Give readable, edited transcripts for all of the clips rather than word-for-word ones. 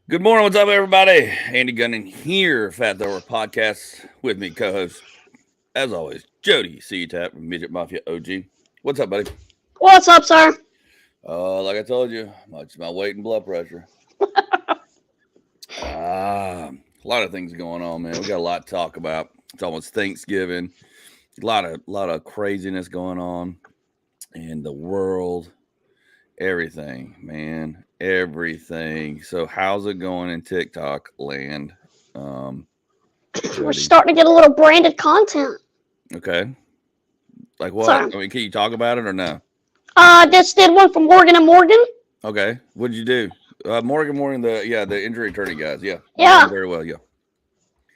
Good morning. What's up, everybody? Andy Gunnan here, Fat Thrower Podcast. With me, co-host, as always, Jody C-Tap from Midget Mafia OG. What's up, buddy? What's up, sir? Like I told you, much my weight and blood pressure. A lot of things going on, man. We got a lot to talk about. It's almost Thanksgiving. A lot of craziness going on in the world. Everything, man. Everything. So how's it going in TikTok land? We're Jody? starting to get a little branded content. Okay. Like what? So, I mean, can you talk about it or no? just did one from Morgan and Morgan. Okay. What did you do? Morgan, the injury attorney guys. Yeah. Yeah. Very well. Yeah.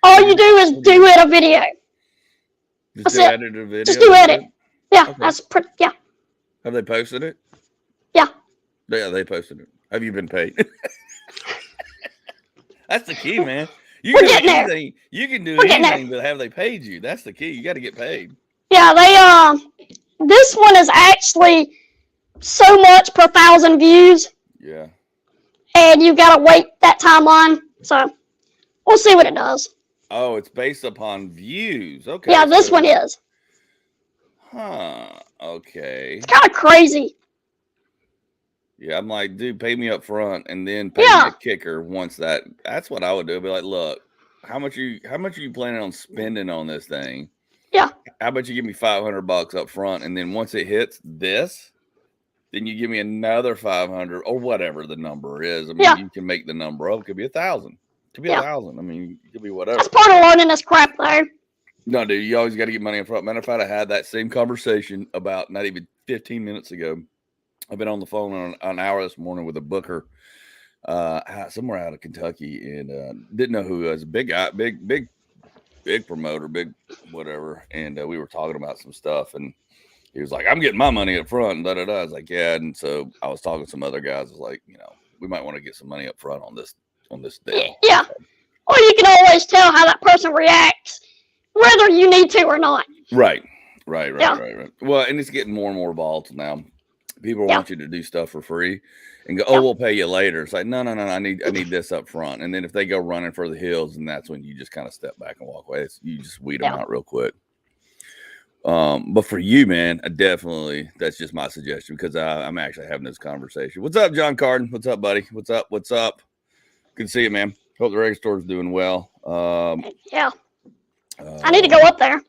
All you do is do it a video. Just That's do it. edit a video. Just do edit. Yeah, Okay. that's pretty. Yeah, Have they posted it? yeah. Yeah, they posted it. Have you been paid? That's the key, man. You We're can do getting there. anything. You can do We're getting there. anything, but have they paid you? That's the key. You got to get paid. Yeah, this one is actually so much per 1,000 views, Yeah. and you gotta wait that timeline. So, we'll see what it does. Oh, it's based upon views. Okay. Yeah, this so- one is. Huh. Okay. It's kind of crazy. Yeah, I'm like, dude, pay me up front and then pay Yeah. me a kicker once that's what I would do. I'd be like, look, how much are you planning on spending on this thing? Yeah. How about you give me $500 up front, and then once it hits this, then you give me another 500 or whatever the number is. I mean, Yeah. you can make the number up. It could be 1,000. It could be Yeah. 1,000. I mean, it could be whatever. That's part of learning this crap, though. No, dude, you always got to get money up front. Matter of fact, I had that same conversation about not even 15 minutes ago. I've been on the phone on an hour this morning with a booker somewhere out of Kentucky, and didn't know who he was. Big guy, big promoter, big whatever. And we were talking about some stuff, and he was like, "I'm getting my money up front." And da da da. I was like, "Yeah." And so I was talking to some other guys. I was like, we might want to get some money up front on this deal. Yeah. Or you can always tell how that person reacts, whether you need to or not. Right. Yeah. Well, and it's getting more and more volatile now. People Yeah. want you to do stuff for free and go, Yeah. we'll pay you later. It's like, no, I need this up front. And then if they go running for the hills, and that's when you just kind of step back and walk away. You just weed them Yeah. out real quick. But for you, man, that's just my suggestion, because I'm actually having this conversation. What's up, John Carden? What's up, buddy? What's up? Good to see you, man. Hope the regular store's doing well. Yeah. I need to go up there.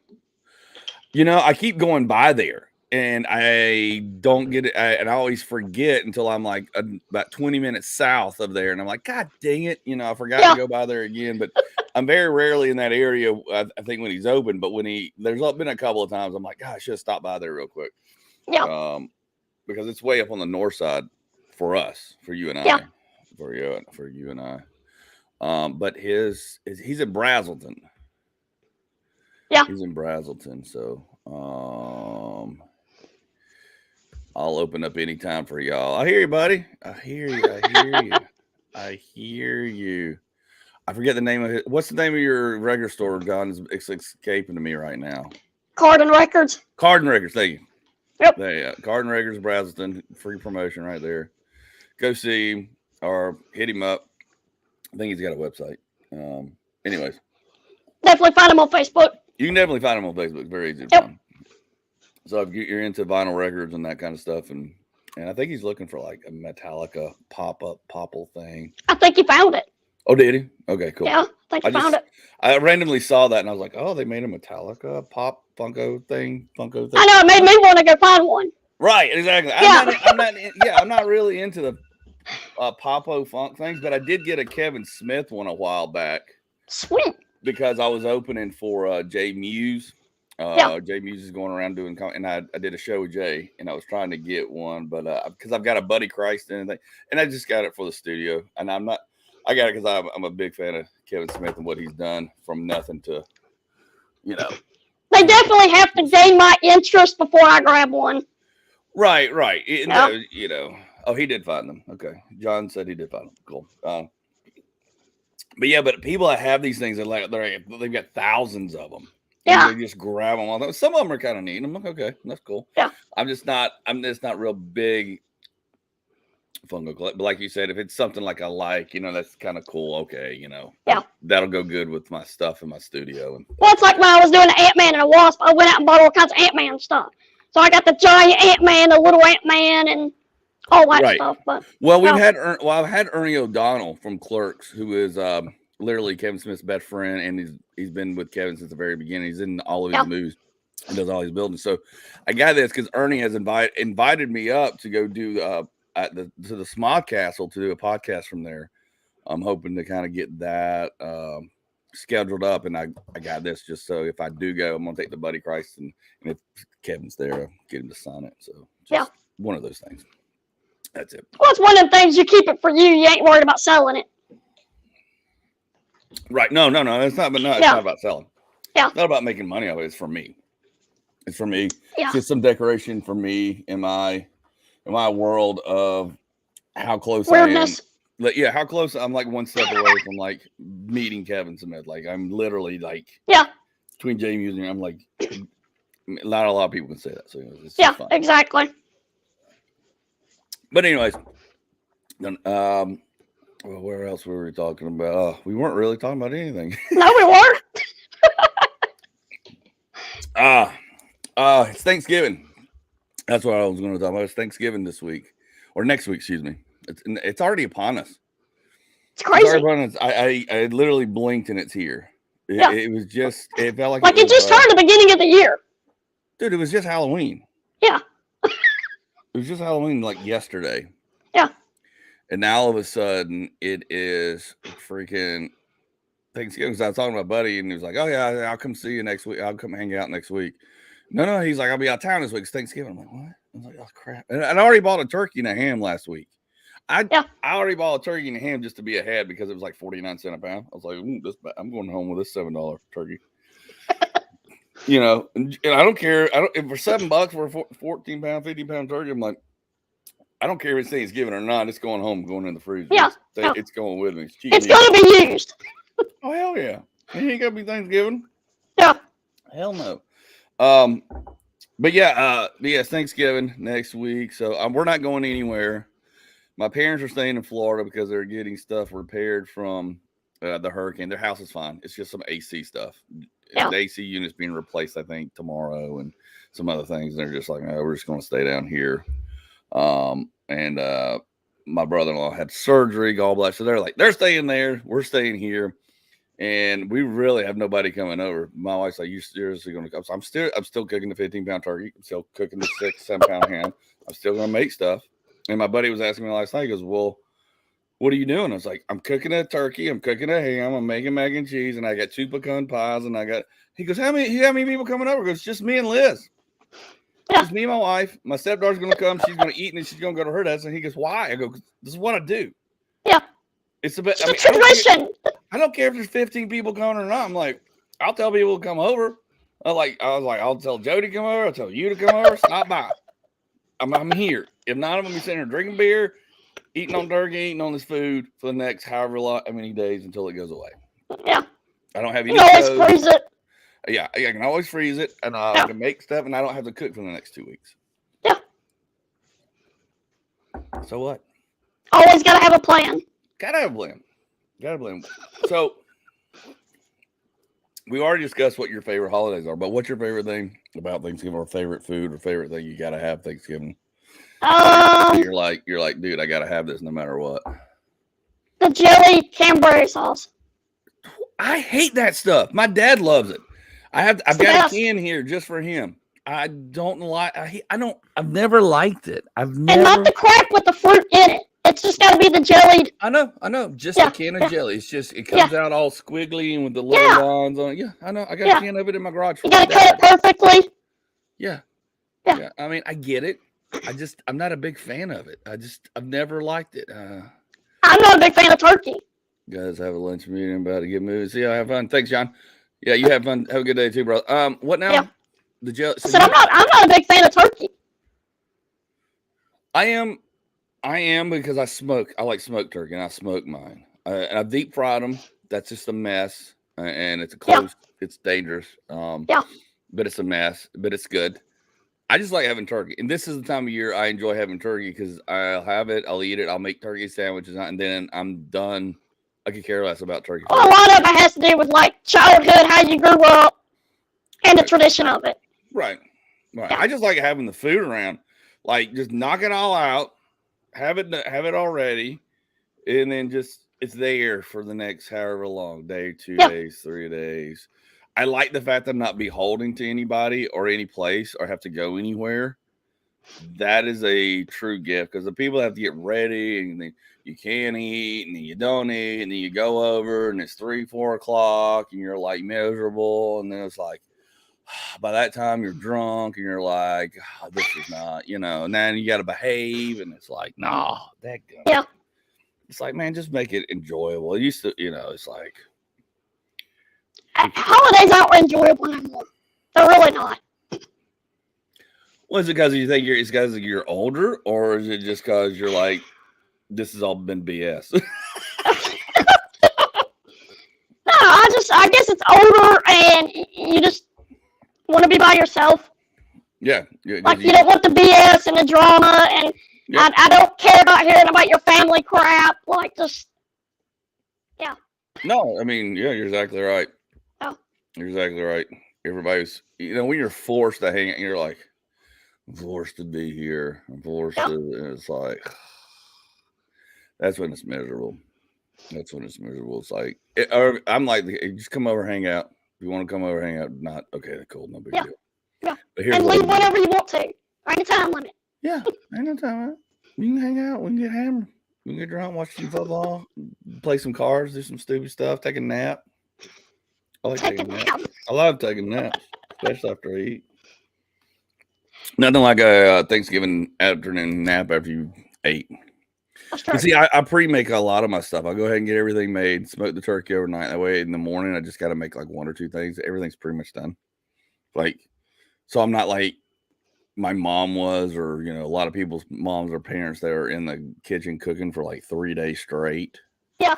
I keep going by there, and I don't get it. And I always forget until I'm like about 20 minutes south of there. And I'm like, God dang it. I forgot Yeah. to go by there again. But I'm very rarely in that area, I think, when he's open. But there's been a couple of times I'm like, God, I should have stopped by there real quick. Yeah. Because it's way up on the north side for us, for you and I. Yeah. For you and I. But he's in Brazelton. Yeah. He's in Brazelton, so I'll open up anytime for y'all. I hear you, buddy. I hear you. I forget the name of it. What's the name of your regular store, John? It's escaping to me right now. Carden Records. Carden Records, thank you. Yep. There, Carden Records, Brazelton, free promotion right there. Go see him or hit him up. I think he's got a website. Anyways, Definitely find him on Facebook. you can definitely find him on Facebook. It's very easy to Yep. find. So if you're into vinyl records and that kind of stuff, and I think he's looking for like a Metallica pop-up popple thing. I think he found it. Oh, did he? Okay, cool. Yeah, I think he found it. I randomly saw that and I was like, oh, they made a Metallica pop Funko thing. I know, it made me want to go find one. Right, exactly. Yeah. I'm not really into the popo funk things, but I did get a Kevin Smith one a while back Sweet. because I was opening for Jay Muse. Yeah. Jay Muse is going around doing, and I did a show with Jay, and I was trying to get one, but because I've got a Buddy Christ and everything, and I just got it for the studio, and I got it because I'm a big fan of Kevin Smith and what he's done from nothing to, They definitely have to gain my interest before I grab one. Right. Yeah. Oh, he did find them. Okay, John said he did find them. Cool. But yeah, but people that have these things, they've got thousands of them. Yeah. They just grab them all. Some of them are kind of neat. I'm like, okay, that's cool. Yeah. I'm just not real big Fungo collect. But like you said, if it's something like I like, that's kind of cool. Okay, Yeah. that'll go good with my stuff in my studio. And Well, it's like when I was doing the Ant-Man and the Wasp, I went out and bought all kinds of Ant-Man stuff. So I got the giant Ant-Man, the little Ant-Man, and all that Right. stuff. But well, I've had Ernie O'Donnell from Clerks, who is literally Kevin Smith's best friend, and he's been with Kevin since the very beginning. He's in all of his movies and does all his buildings. So I got this because Ernie has invited me up to go do to the Smog Castle to do a podcast from there. I'm hoping to kind of get that scheduled up, and I got this just so if I do go, I'm gonna take the Buddy Christ, and if Kevin's there, I'll get him to sign it. So just one of those things. That's it. Well, it's one of the things you keep it for you. You ain't worried about selling it. Right. No. It's not. But no, it's not about selling. Yeah. It's not about making money of it. It's for me. It's for me. Yeah. It's just some decoration for me in my world of how close Weirdness. I am. Yeah, how close I'm like one step away from like meeting Kevin Smith. Like I'm literally like between Jamie and I'm like not a lot of people can say that. So it's fun. Exactly. But anyways, well, where else were we talking about? We weren't really talking about anything. No, we weren't. It's Thanksgiving. That's what I was going to talk about. It's Thanksgiving this week or next week. Excuse me. It's already upon us. It's crazy. It's already upon us. I literally blinked and it's here. It was just. It felt like it just turned the beginning of the year. Dude, it was just Halloween. Yeah. It was just Halloween like yesterday. Yeah. And now all of a sudden it is freaking Thanksgiving. Because I was talking to my buddy and he was like, oh yeah, I'll come see you next week. I'll come hang out next week. No, he's like, I'll be out of town this week. It's Thanksgiving. I'm like, what? I was like, oh crap. And I already bought a turkey and a ham last week. I already bought a turkey and a ham just to be ahead because it was like 49 cents a pound. I was like, I'm going home with this $7 turkey. And I don't care. If for $7 for a 14-pound, 15-pound turkey, I'm like, I don't care if it's Thanksgiving or not. It's going home, going in the freezer. Yeah, it's going with me. It's going to be used. Oh hell yeah! It ain't gonna be Thanksgiving. Yeah. Hell no. But it's Thanksgiving next week, so we're not going anywhere. My parents are staying in Florida because they're getting stuff repaired from the hurricane. Their house is fine. It's just some AC stuff. Yeah. The AC unit's being replaced, I think, tomorrow, and some other things. They're just like, we're just going to stay down here. And my brother-in-law had surgery, gallbladder. So they're staying there. We're staying here. And we really have nobody coming over. My wife's like, you seriously going to come? So I'm still cooking the 15-pound turkey. I'm still cooking the 6-7-pound ham. I'm still going to make stuff. And my buddy was asking me last night, he goes, well, what are you doing? I was like, I'm cooking a turkey. I'm cooking a ham. I'm making mac and cheese. And I got 2 pecan pies. And he goes, how many people coming over? He goes, just me and Liz. Just me and my wife. My stepdaughter's going to come. She's going to eat and then she's going to go to her dad's. And he goes, why? I go, this is what I do. Yeah. It's a bit. It's a tradition. I don't care if there's 15 people coming or not. I'm like, I'll tell people to come over. I was like, I'll tell Jody to come over. I'll tell you to come over. Stop by. I'm here. If not, I'm going to be sitting here drinking beer, eating on turkey, eating on this food for the next however many days until it goes away. Yeah. I don't have any. You always freeze it. Yeah, I can always freeze it, and I can make stuff, and I don't have to cook for the next 2 weeks. Yeah. So what? Always got to have a plan. Gotta have a plan. So we already discussed what your favorite holidays are, but what's your favorite thing about Thanksgiving, or favorite food, or favorite thing you gotta have Thanksgiving? You're like, dude, I gotta have this no matter what. The jelly cranberry sauce. I hate that stuff. My dad loves it. I've got a can here just for him. I don't like. I've never liked it. And not the crap with the fruit in it. It's just got to be the jellied. I know. Just a can of jelly. It's just it comes out all squiggly and with the little lines on it. Yeah, I know. I got a can of it in my garage. You got to cut it perfectly. Yeah. I mean, I get it. I'm not a big fan of it. I've never liked it. I'm not a big fan of turkey. Guys, have a lunch meeting, about to get moved. See, I have fun. Thanks, John. Yeah, you have fun. Have a good day too, bro. What now? Yeah. The jelly. So I'm not a big fan of turkey. I am because I smoke. I like smoked turkey, and I smoke mine. And I deep fried them. That's just a mess, and it's close. It's dangerous. But it's a mess. But it's good. I just like having turkey, and this is the time of year I enjoy having turkey because I'll have it, I'll eat it, I'll make turkey sandwiches, and then I'm done. I could care less about turkey. Well, a lot of it has to do with like childhood, how you grew up, and the tradition of it. Right. Yeah. I just like having the food around, like just knock it all out, have it already, and then just it's there for the next however long, day, 2 Yeah. days, 3 days. I like the fact that I'm not beholden to anybody or any place or have to go anywhere. That is a true gift because the people have to get ready and then you can't eat and then you don't eat and then you go over and it's 3-4 o'clock and you're like miserable and then it's like by that time you're drunk and you're like, oh, this is not, and then you got to behave and it's like, nah, that gun. Yeah. It's like, man, just make it enjoyable. It used to, it's like Holidays aren't enjoyable anymore. They're really not. well, is it because you think it's because you're older or is it just because you're like, this has all been BS? No, I guess it's older and you just want to be by yourself. Yeah. Like you don't want the BS and the drama, and Yep. I don't care about hearing about your family crap. Like just, yeah. No, I mean, yeah, you're exactly right. Oh. You're exactly right. Everybody's, when you're forced to hang out, you're like, I'm forced to be here. I'm forced to, and it's like, that's when it's miserable. That's when it's miserable. It's like, I'm like, just come over, hang out. If you want to come over, hang out. Not, okay, cool, no big deal. Yeah. But here's And what leave whenever you want to. Ain't a time limit. Yeah, ain't no time. We can hang out. We can get hammered. We can get drunk, watch some football, play some cards, do some stupid stuff, take a nap. I like Take a taking naps. nap. I love taking naps, especially after I eat. Nothing like a Thanksgiving afternoon nap after you ate. That's true. But see, I pre-make a lot of my stuff. I go ahead and get everything made, smoke the turkey overnight. That way in the morning, I just got to make like 1 or 2 things. Everything's pretty much done. Like, so I'm not like my mom was, or, a lot of people's moms or parents that are in the kitchen cooking for like 3 days straight. Yeah.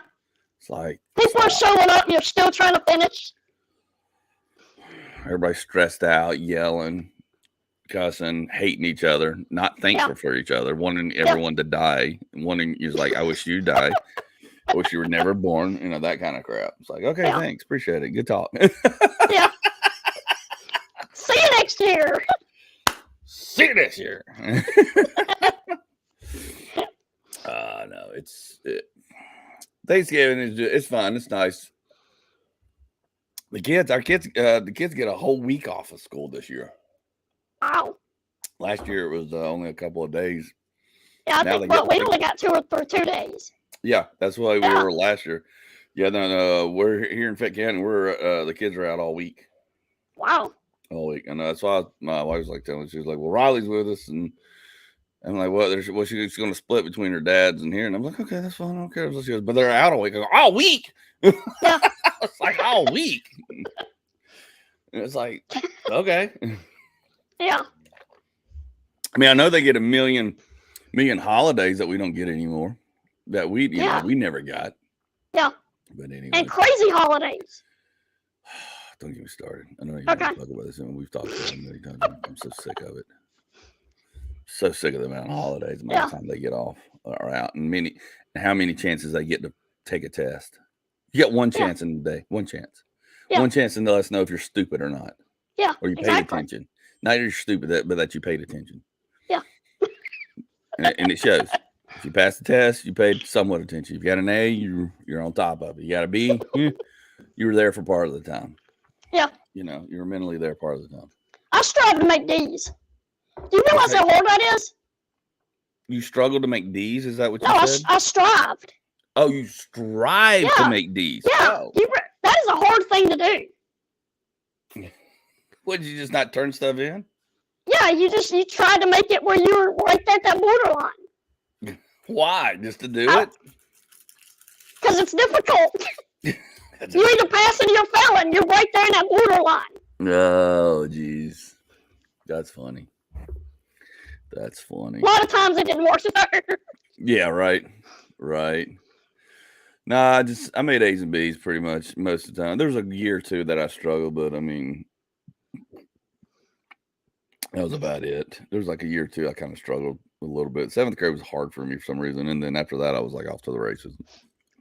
It's like People are showing up, you're still trying to finish. everybody's stressed out, yelling, cussing, hating each other, not thankful for each other, wanting everyone to die, wanting is like, I wish you died. I wish you were never born, that kind of crap. It's like, okay, thanks, appreciate it. Good talk. Yeah. See you next year. See you next year. No, Thanksgiving it's fun. It's nice. The kids get a whole week off of school this year. Wow. Last year it was only a couple of days. Yeah, I think we only got 2 or 2 days. Yeah, that's why we were last year. Yeah, no, we're here in Fayette County. We're the kids are out all week. Wow. All week, and that's why my wife was like telling me, she was like, "Well, Riley's with us," and I'm like, "What? She's going to split between her dads and here," and I'm like, "Okay, that's fine. I don't care." So she goes, "But they're out all week." I go, "All week?" Yeah. It's like all week, and it's like, okay. Yeah. I mean, I know they get a million holidays that we don't get anymore. That we we never got. Yeah. But anyway. And crazy holidays. Don't get me started. I know you want to talk about this, and we've talked about it many times. I'm so sick of it. So sick of the amount of holidays, the amount of time they get off or out, and how many chances they get to take a test. You get one chance in the day, one chance. Yeah. One chance to let us know if you're stupid or not. Yeah. Or you paid attention. Not you're stupid, but that you paid attention. Yeah. and it shows. If you pass the test, you paid somewhat attention. If you got an A, you're on top of it. You got a B, you were there for part of the time. Yeah. You were mentally there part of the time. I strive to make D's. Do you realize how hard that is? You struggled to make D's? Is that what you said? No, I strived. Oh, you strive to make D's. Yeah. Oh. That is a hard thing to do. What, did you just not turn stuff in? Yeah, you tried to make it where you were right there at that borderline. Why? Just to do it? Because it's difficult. You either pass it or you're failing. You're right there in that borderline. Oh, jeez. That's funny. That's funny. A lot of times it didn't work. Yeah, right. Right. Nah, I made A's and B's pretty much most of the time. There was a year or two that I struggled, but I mean, That was about it. There was like a year or two I kind of struggled a little bit. 7th grade was hard for me for some reason, and then after that I was like off to the races.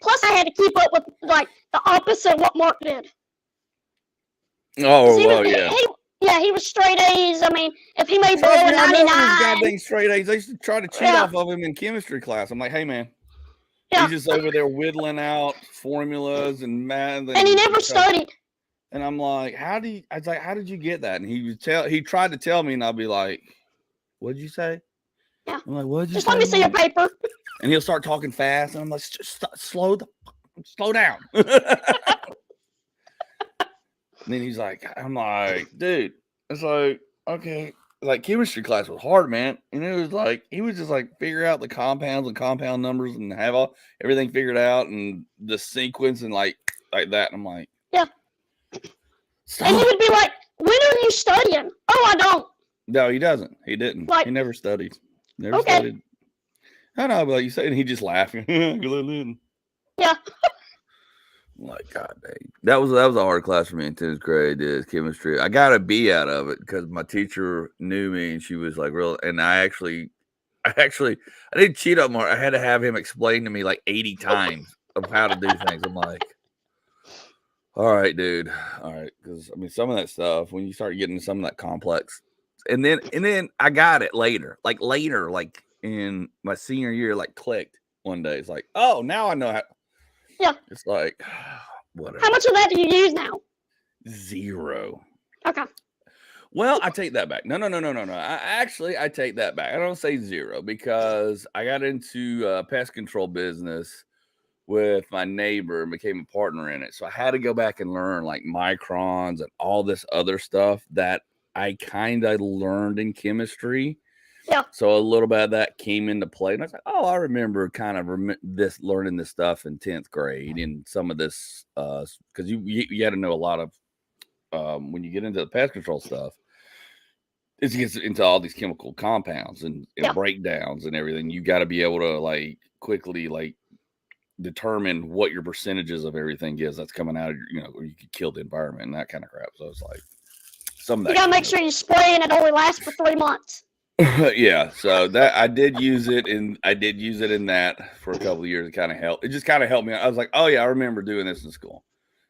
Plus, I had to keep up with like the opposite of what Mark did. Oh, He was, well, yeah. he was straight A's. I mean, if he made Trust below me, a I know his 99, goddamn straight A's. I used to try to cheat Yeah. off of him in chemistry class. I'm like, hey man, Yeah. he's just over there whittling out formulas and math, and he never studied. And I'm like, how did you get that? And he tried to tell me, and I'll be like, what'd you say? Yeah. I'm like, what'd you Just say? let me see your paper. And he'll start talking fast, and I'm like, slow down. And then he's like, I'm like, dude, it's like, okay. Like chemistry class was hard, man. And it was like, he was just like figure out the compounds and compound numbers and have everything figured out and the sequence and like that. And I'm like, yeah. Stop. And he would be like, when are you studying? Oh, I don't. No, he doesn't. He didn't. Like, he never studied. Never okay. studied. I know, but like you said, and he just laughing. Yeah. Like, God dang. That was a hard class for me in 10th grade, is chemistry. I got a B out of it because my teacher knew me and she was like real. And I didn't cheat on Mark. I had to have him explain to me like 80 times of how to do things. I'm like, all right, dude. All right. Because I mean, some of that stuff, when you start getting some of that complex, and then I got it later, like in my senior year, like clicked one day. It's like, oh, now I know how. Yeah. It's like, whatever. How much of that do you use now? 0. Okay. Well, I take that back. No. I take that back. I don't say 0 because I got into pest control business with my neighbor and became a partner in it. So I had to go back and learn like microns and all this other stuff that I kind of learned in chemistry. Yeah. So a little bit of that came into play. And I was like, oh, I remember kind of learning this stuff in 10th grade and some of this, because you had to know a lot of, when you get into the pest control stuff, it gets into all these chemical compounds and breakdowns and everything. You got to be able to like quickly like determine what your percentages of everything is that's coming out of your, or you could kill the environment and that kind of crap. So it's like some of that. You got to make sure you spray and it only lasts for 3 months. Yeah, so that I did use it in that for a couple of years. It kind of helped. It just kind of helped me. I was like, oh yeah, I remember doing this in school.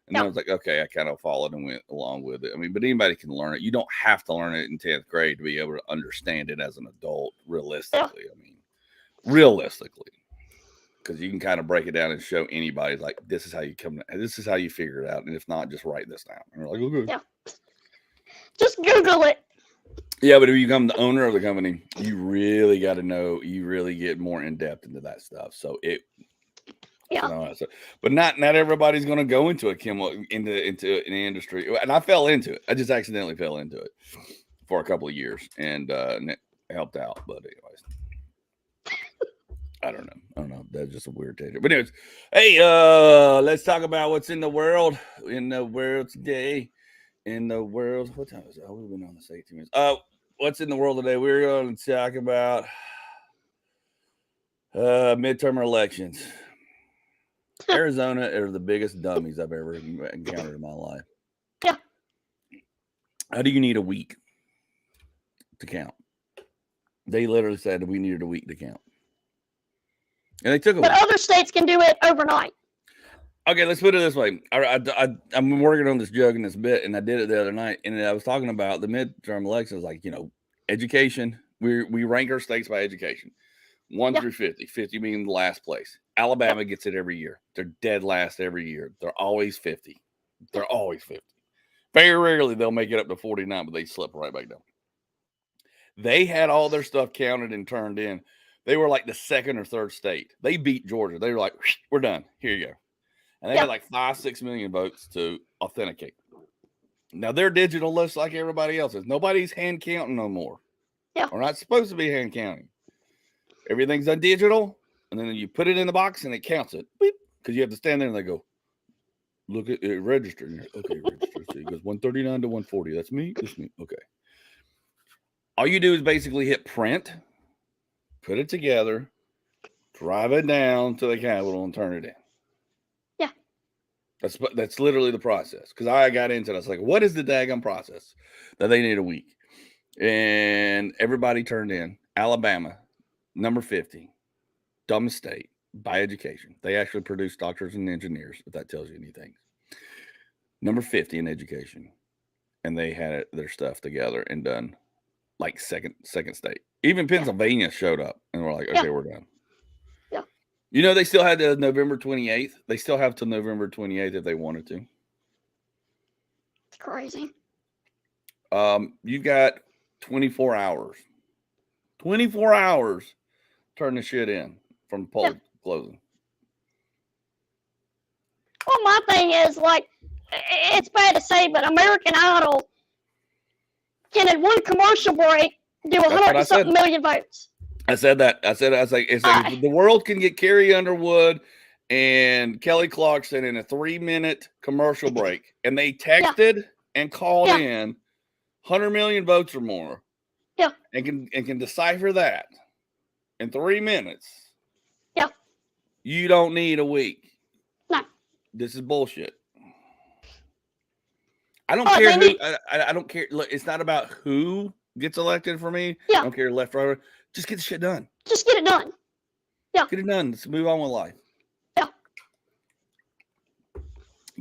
And then I was like, okay, I kind of followed and went along with it. I mean, but anybody can learn it. You don't have to learn it in 10th grade to be able to understand it as an adult, realistically. I mean, realistically. Because you can kind of break it down and show anybody like this is how you figure it out. And if not, just write this down. And you're like, okay. Yeah. Just Google it. Yeah, but if you become the owner of the company, you really got to know. You really get more in depth into that stuff. So but not everybody's going to go into a into an industry. And I fell into it. I just accidentally fell into it for a couple of years, and it helped out. But anyways, I don't know. That's just a weird tangent. But anyways, hey, let's talk about what's in the world today. In the world, what time is it? Oh, we've been on this 18 minutes. What's in the world today? We're going to talk about midterm elections. Arizona are the biggest dummies I've ever encountered in my life. Yeah. How do you need a week to count? They literally said we needed a week to count. And they took a week. But other states can do it overnight. Okay, let's put it this way. I'm working on this joke in this bit, and I did it the other night, and I was talking about the midterm elections, like, education. We rank our states by education, 1 through 50. 50 being the last place. Alabama gets it every year. They're dead last every year. They're always 50. Very rarely they'll make it up to 49, but they slip right back down. They had all their stuff counted and turned in. They were like the second or third state. They beat Georgia. They were like, we're done. Here you go. And they had like 5-6 million votes to authenticate. Now they're digital lists like everybody else is. Nobody's hand counting no more. Yeah. We're not supposed to be hand counting. Everything's done digital, and then you put it in the box and it counts it. Because you have to stand there and they go, look at it, register. And you're, okay, register. So it goes 139 to 140. That's me. That's me. Okay. All you do is basically hit print, put it together, drive it down to the Capitol and turn it in. That's literally the process. Because I got into it. I was like, what is the daggone process that they need a week? And everybody turned in. Alabama, number 50, dumbest state by education. They actually produce doctors and engineers, if that tells you anything. Number 50 in education. And they had their stuff together and done like second state. Even Pennsylvania showed up and we're like, okay, we're done. Yeah. You know, they still had the November 28th. They still have till November 28th if they wanted to. It's crazy. You've got 24 hours. 24 hours turn the shit in from poll closing. Well, my thing is, like, it's bad to say, but American Idol can, in one commercial break, do 100 and something million votes. I said that. I was like, it's like the world can get Carrie Underwood and Kelly Clarkson in a 3-minute commercial break, and they texted and called in 100 million votes or more. Yeah. And can decipher that in 3 minutes. Yeah. You don't need a week. No. This is bullshit. I don't care who. I don't care. Look, it's not about who gets elected for me. Yeah. I don't care left or right. Just get the shit done. Just get it done. Yeah. Get it done. Let's move on with life. Yeah.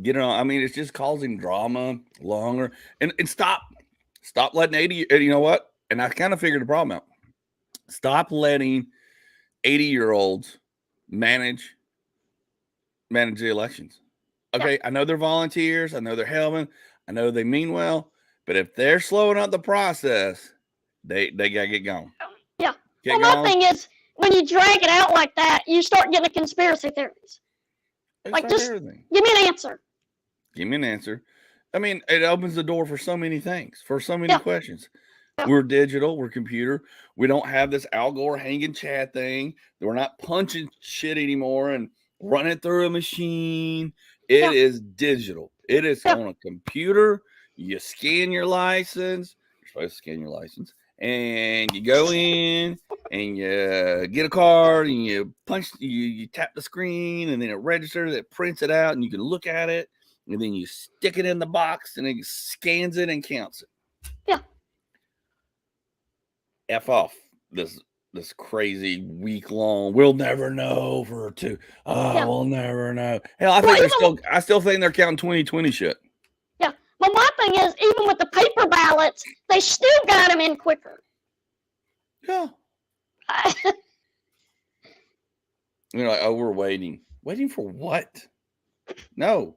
Get it on. I mean, it's just causing drama longer. And stop letting 80. You know what? And I kind of figured the problem out. Stop letting 80-year-olds manage the elections. Okay, I know they're volunteers. I know they're helping. I know they mean well. But if they're slowing up the process, they got to get going. Yeah. My thing is, when you drag it out like that, you start getting conspiracy theories. Like, just everything. Give me an answer. Give me an answer. I mean, it opens the door for so many things, for so many questions. Yeah. We're digital. We're computer. We don't have this Al Gore hanging chat thing. We're not punching shit anymore and running through a machine. It is digital. It is on a computer. You scan your license. You're supposed to scan your license. And you go in and you get a card and you punch, you tap the screen and then it registers, it prints it out and you can look at it. And then you stick it in the box and it scans it and counts it. Yeah. F off this crazy week-long, we'll never know for 2. We'll never know. Hell, I still think they're counting 2020 shit. Yeah. But my thing is, even with the paper ballots, they still got them in quicker. Yeah. You're like, oh, we're waiting. Waiting for what? No.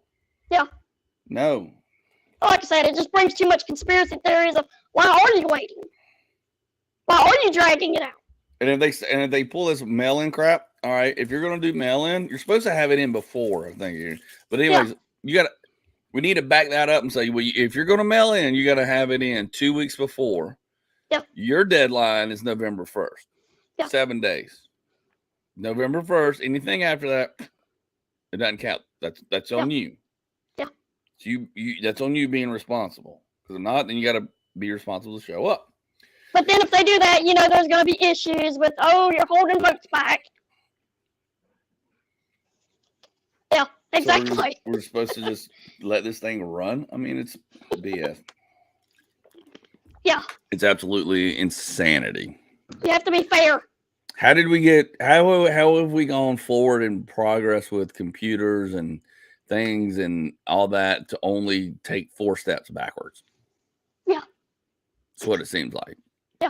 Yeah. No. Like I said, it just brings too much conspiracy theories of why are you waiting? Why are you dragging it out? And if they pull this mail-in crap, all right, if you're gonna do mail-in, you're supposed to have it in before, I think. But anyways, we need to back that up and say, well, if you're gonna mail in, you gotta have it in 2 weeks before. Yeah. Your deadline is November 1st. Yeah. 7 days. November 1st. Anything after that, it doesn't count. That's on you. Yeah. So you that's on you being responsible. Because if not, then you got to be responsible to show up. But then if they do that, there's going to be issues with, you're holding votes back. Yeah, exactly. So we're supposed to just let this thing run? I mean, it's BS. Yeah. It's absolutely insanity. You have to be fair. How have we gone forward in progress with computers and things and all that to only take 4 steps backwards? Yeah. That's what it seems like. Yeah.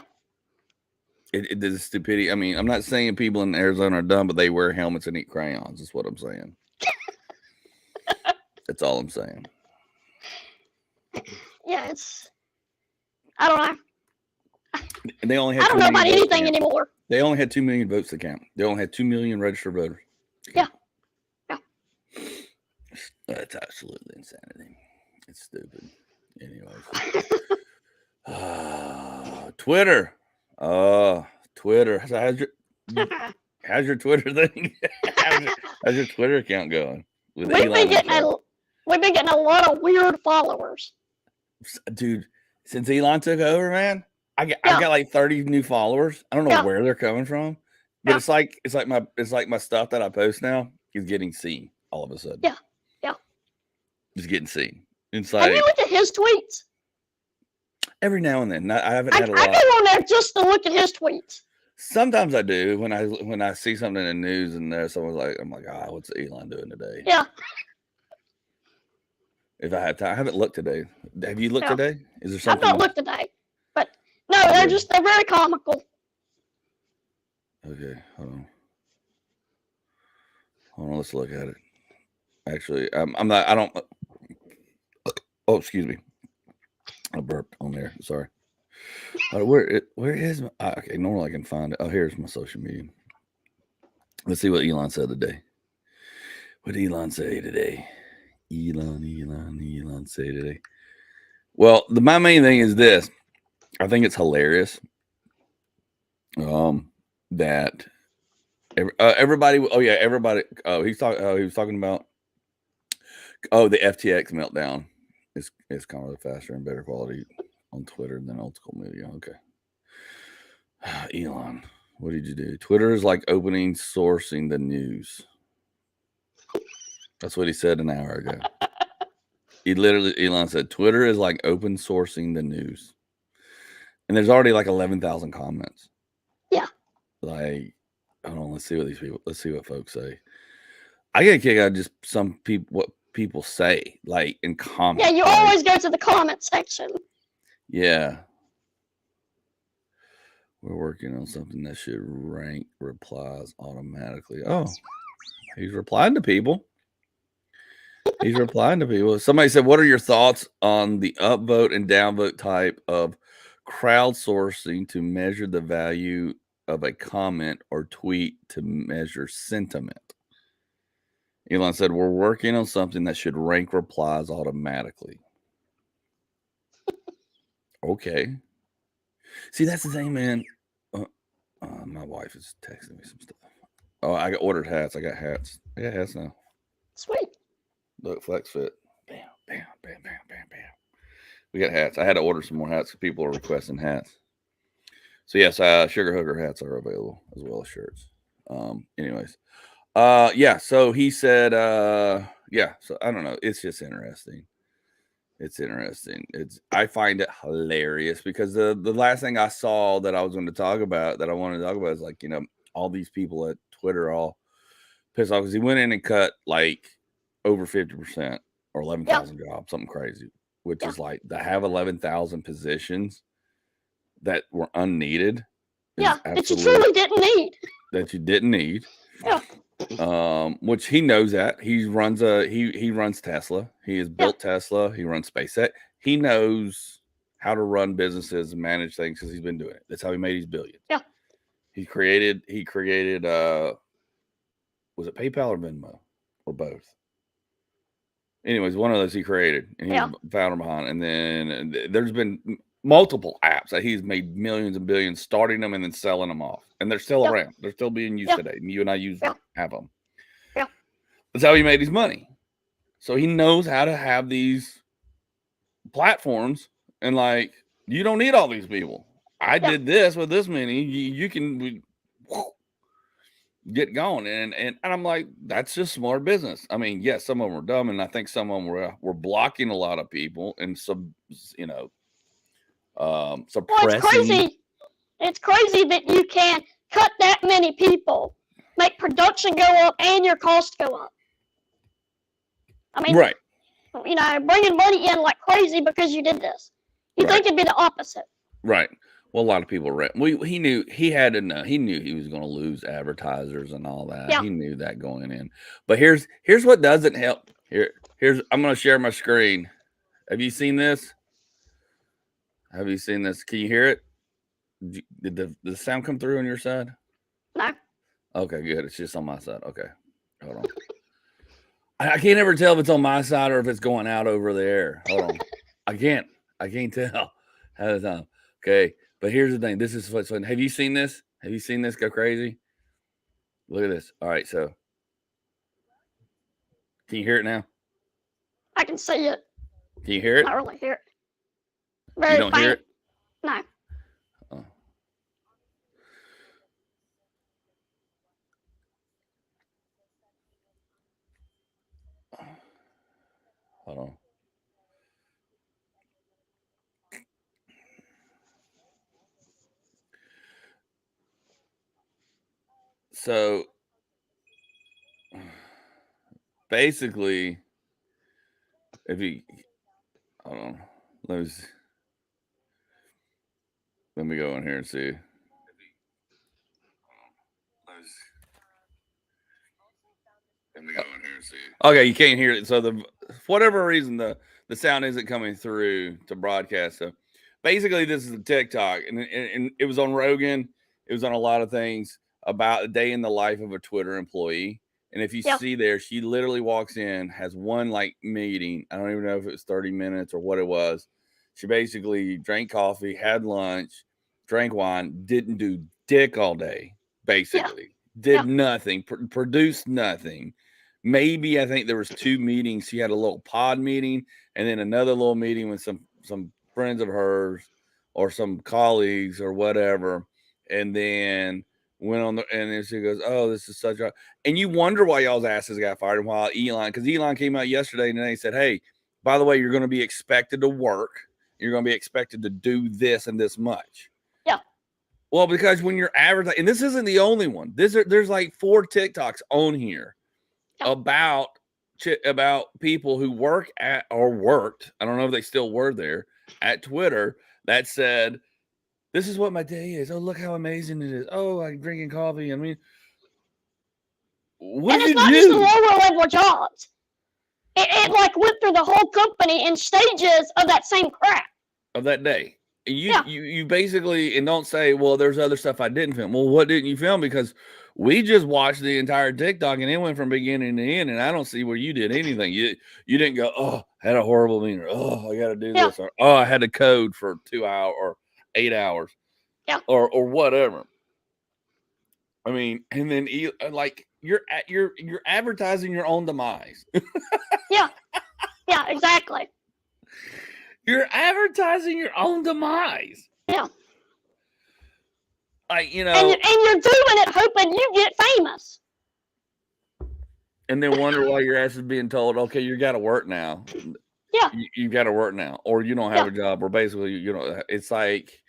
It is stupidity. I mean, I'm not saying people in Arizona are dumb, but they wear helmets and eat crayons. That's what I'm saying. That's all I'm saying. Yeah, I don't know. And they only had I don't know about anything anymore. They only had 2 million votes to count. They only had 2 million registered voters. Yeah. Yeah. That's absolutely insanity. It's stupid. Anyways. Twitter. Twitter. How's your Twitter thing? how's your Twitter account going? We've been getting a lot of weird followers. Dude, since Elon took over, man, I got like 30 new followers. I don't know where they're coming from, but it's like my stuff that I post now is getting seen all of a sudden. Yeah, yeah, it's getting seen. It's like, have you looked at his tweets? Every now and then. I haven't I had a go lot. on there just to look at his tweets. Sometimes I do when I see something in the news and there's someone's like, I'm like, what's Elon doing today? Yeah. If I have time, I haven't looked today. Have you looked Yeah. today? Is there I've something? not looked today, but no, they're very comical. Okay, hold on. Let's look at it. Actually, I'm not. I don't. Oh, excuse me. I burped on there. Sorry. Where is my? Okay, normally I can find it. Oh, here's my social media. Let's see what Elon said today. What did Elon say today? Elon say today. Well, my main thing is this. I think it's hilarious. That everybody. Oh yeah, everybody. Oh, he was talking about. Oh, the FTX meltdown is kind of faster and better quality on Twitter than old school media. Okay. Elon, what did you do? Twitter is like opening sourcing the news. That's what he said an hour ago. Elon said, Twitter is like open sourcing the news. And there's already like 11,000 comments. Yeah. Like, hold on, let's see what folks say. I get a kick out of just what people say, like in comments. Yeah, you always go to the comment section. Yeah. We're working on something that should rank replies automatically. Oh, he's replying to people. He's replying to people. Somebody said, what are your thoughts on the upvote and downvote type of crowdsourcing to measure the value of a comment or tweet to measure sentiment? Elon said, we're working on something that should rank replies automatically. Okay. See, that's the thing, man. My wife is texting me some stuff. Oh, I ordered hats. I got hats. I got hats now. Sweet. Look, Flex Fit. Bam, bam, bam, bam, bam, bam. We got hats. I had to order some more hats because people are requesting hats. So yes, Sugar Hooker hats are available as well as shirts. Anyways, yeah. So he said, yeah. So I don't know. It's just interesting. It's interesting. I find it hilarious because the last thing I saw that I was going to talk about that I wanted to talk about is like, you know, all these people at Twitter all pissed off because he went in and cut like over 50% or 11,000 jobs, something crazy, which is like to have 11,000 positions that were unneeded. Yeah, that you truly didn't need. That you didn't need. Yeah. Which he knows that he runs Tesla. He has built Tesla. He runs SpaceX. He knows how to run businesses and manage things because he's been doing it. That's how he made his billions. Yeah. He created was it PayPal or Venmo or both? Anyways, one of those he created and he was founder behind. And then there's been multiple apps that he's made millions and billions starting them and then selling them off. And they're still around. They're still being used today. And you and I have them. Yeah. That's how he made his money. So he knows how to have these platforms and like, you don't need all these people. I did this with this many. You can get going. And I'm like, that's just smart business. I mean, yes, some of them were dumb. And I think some of them were blocking a lot of people and suppressing. Well, it's crazy. It's crazy that you can cut that many people, make production go up, and your costs go up. I mean, right. You know, bringing money in like crazy because you did this. You think it'd be the opposite. Right. Well, a lot of people he knew he had to know. He knew he was going to lose advertisers and all that. Yeah. He knew that going in. But here's what doesn't help. Here's I'm going to share my screen. Have you seen this? Have you seen this? Can you hear it? Did the sound come through on your side? No. Okay, good. It's just on my side. Okay. Hold on. I can't ever tell if it's on my side or if it's going out over there. Hold on. I can't tell. Okay. But here's the thing. This is what's fun. Have you seen this? Have you seen this go crazy? Look at this. All right. So can you hear it now? I can see it. Can you hear it? I really hear it. Very you don't faint. hear it? No. Oh. Hold on. So basically, if you, hold on, let me go in here and see. Let me go in here and see. Okay, you can't hear it. So for whatever reason, the sound isn't coming through to broadcast. So basically, this is a TikTok, and it was on Rogan. It was on a lot of things about a day in the life of a Twitter employee. And if you see there, she literally walks in, has one like meeting. I don't even know if it was 30 minutes or what it was. She basically drank coffee, had lunch, drank wine, didn't do dick all day, basically. Did nothing, produced nothing. Maybe I think there was 2 meetings. She had a little pod meeting and then another little meeting with some friends of hers or some colleagues or whatever. And then went on and then she goes, "Oh, this is such a," and you wonder why y'all's asses got fired. And while because Elon came out yesterday and they said, "Hey, by the way, you're going to be expected to work. You're going to be expected to do this and this much." Yeah. Well, because when you're advertising, and this isn't the only one. There's like 4 TikToks on here about people who work at or worked. I don't know if they still were there at Twitter that said, "This is what my day is. Oh, look how amazing it is. Oh, I'm drinking coffee." I mean, what and did it's not you just do? the lower level jobs. It like went through the whole company in stages of that same crap of that day. You basically, and don't say, "Well, there's other stuff I didn't film." Well, what didn't you film? Because we just watched the entire TikTok and it went from beginning to end, and I don't see where you did anything. You didn't go, "Oh, I had a horrible meeting," or, "Oh, I got to do this," or, "Oh, I had to code for 2 hours or 8 hours," or whatever. I mean, and then like you're advertising your own demise. yeah, exactly. You're advertising your own demise. Yeah. And you're doing it hoping you get famous. And then wonder why your ass is being told, "Okay, you got to work now." Yeah. You got to work now, or you don't have a job, or basically, it's like,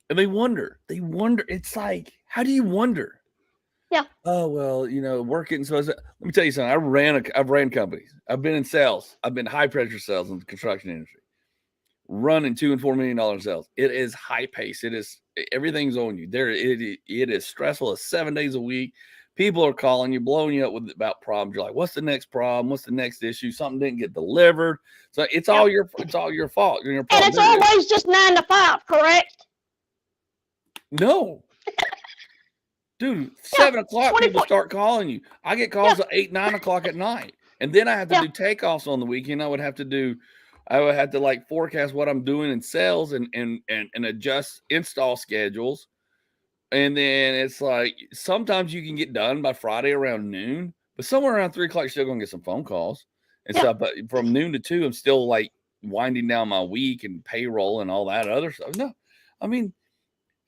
and they wonder. It's like, how do you wonder? Yeah. Oh, well, working. So let me tell you something. I've ran companies. I've been in sales. I've been high pressure sales in the construction industry, running $2 and $4 million sales. It is high pace. Everything's on you there. It is stressful. It's 7 days a week. People are calling you, blowing you up about problems. You're like, "What's the next problem? What's the next issue? Something didn't get delivered." So it's all your fault. And it's always just 9 to 5, correct? No. Dude, 7 o'clock, people start calling you. I get calls at 8, 9 o'clock at night. And then I have to do takeoffs on the weekend. I would have to like forecast what I'm doing in sales and adjust install schedules. And then it's like, sometimes you can get done by Friday around noon, but somewhere around 3 o'clock, you're still going to get some phone calls and stuff. But from noon to 2, I'm still like winding down my week and payroll and all that other stuff. No, I mean,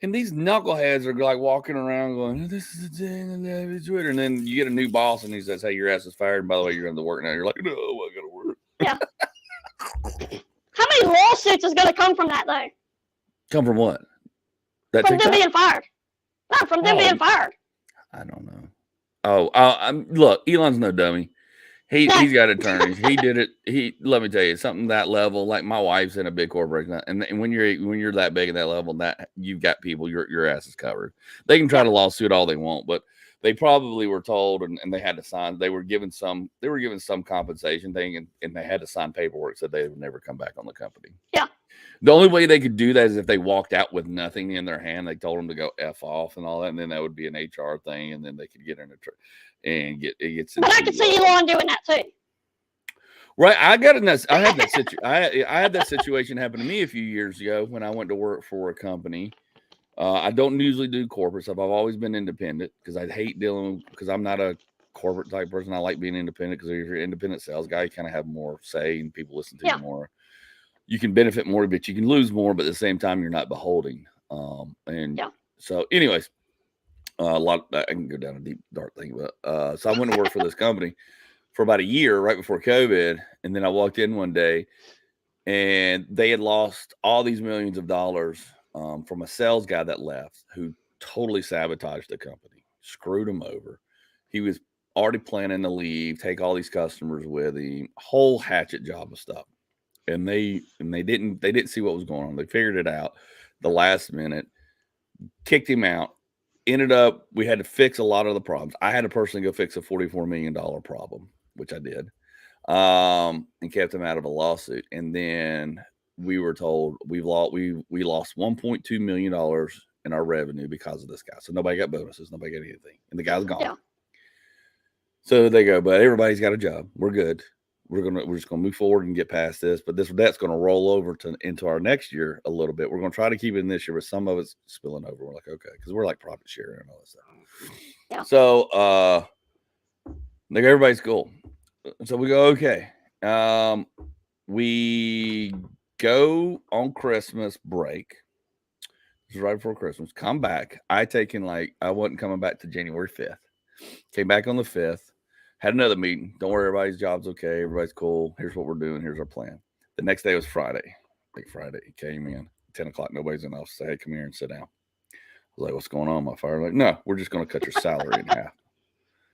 and these knuckleheads are like walking around going, "This is the day of Twitter." And then you get a new boss and he says, "Hey, your ass is fired. And by the way, you're going to work now." You're like, "No, I got to work." Yeah. How many lawsuits is going to come from that, though? Come from what? From them being fired. No, from them being fired. I don't know. Look, Elon's no dummy. He's got attorneys. He did it. Let me tell you, something that level, like my wife's in a big corporation, and when you're that big at that level, that you've got people, your ass is covered. They can try to lawsuit all they want, but they probably were told and they had to sign. They were given some compensation thing, and they had to sign paperwork said they would never come back on the company. Yeah. The only way they could do that is if they walked out with nothing in their hand. They told them to go F off and all that, and then that would be an HR thing, and then they could get in and get it gets. But I could see Elon doing that too. Right, I had that situation happen to me a few years ago when I went to work for a company. I don't usually do corporate stuff. I've always been independent because I hate because I'm not a corporate type person. I like being independent because if you're an independent sales guy, you kind of have more say and people listen to you more. You can benefit more, but you can lose more. But at the same time, you're not beholding. So, anyways, I can go down a deep dark thing, but so I went to work for this company for about a year right before COVID, and then I walked in one day, and they had lost all these millions of dollars from a sales guy that left who totally sabotaged the company. screwed him over. He was already planning to leave, take all these customers with him, whole hatchet job of stuff. And they didn't see what was going on. They figured it out the last minute, kicked him out. Ended up, we had to fix a lot of the problems. I had to personally go fix a $44 million problem, which I did, and kept him out of a lawsuit. And then we were told we lost $1.2 million in our revenue because of this guy. So nobody got bonuses, nobody got anything, and the guy's gone. Yeah. So they go, but everybody's got a job. We're good. We're just gonna move forward and get past this. But this debt's gonna roll over into our next year a little bit. We're gonna try to keep it in this year, but some of it's spilling over. We're like, okay, because we're like profit sharing and all that stuff. Yeah. So they go, everybody's cool. So we go, okay. We go on Christmas break. This is right before Christmas. Come back. I wasn't coming back to January 5th. Came back on the 5th. Had another meeting. Don't worry, everybody's job's okay. Everybody's cool. Here's what we're doing. Here's our plan. The next day was Friday. Like Friday, he came in 10 o'clock. Nobody's in the office. Say, hey, come here and sit down. I was like, what's going on, my fire? Like, no, we're just going to cut your salary in half.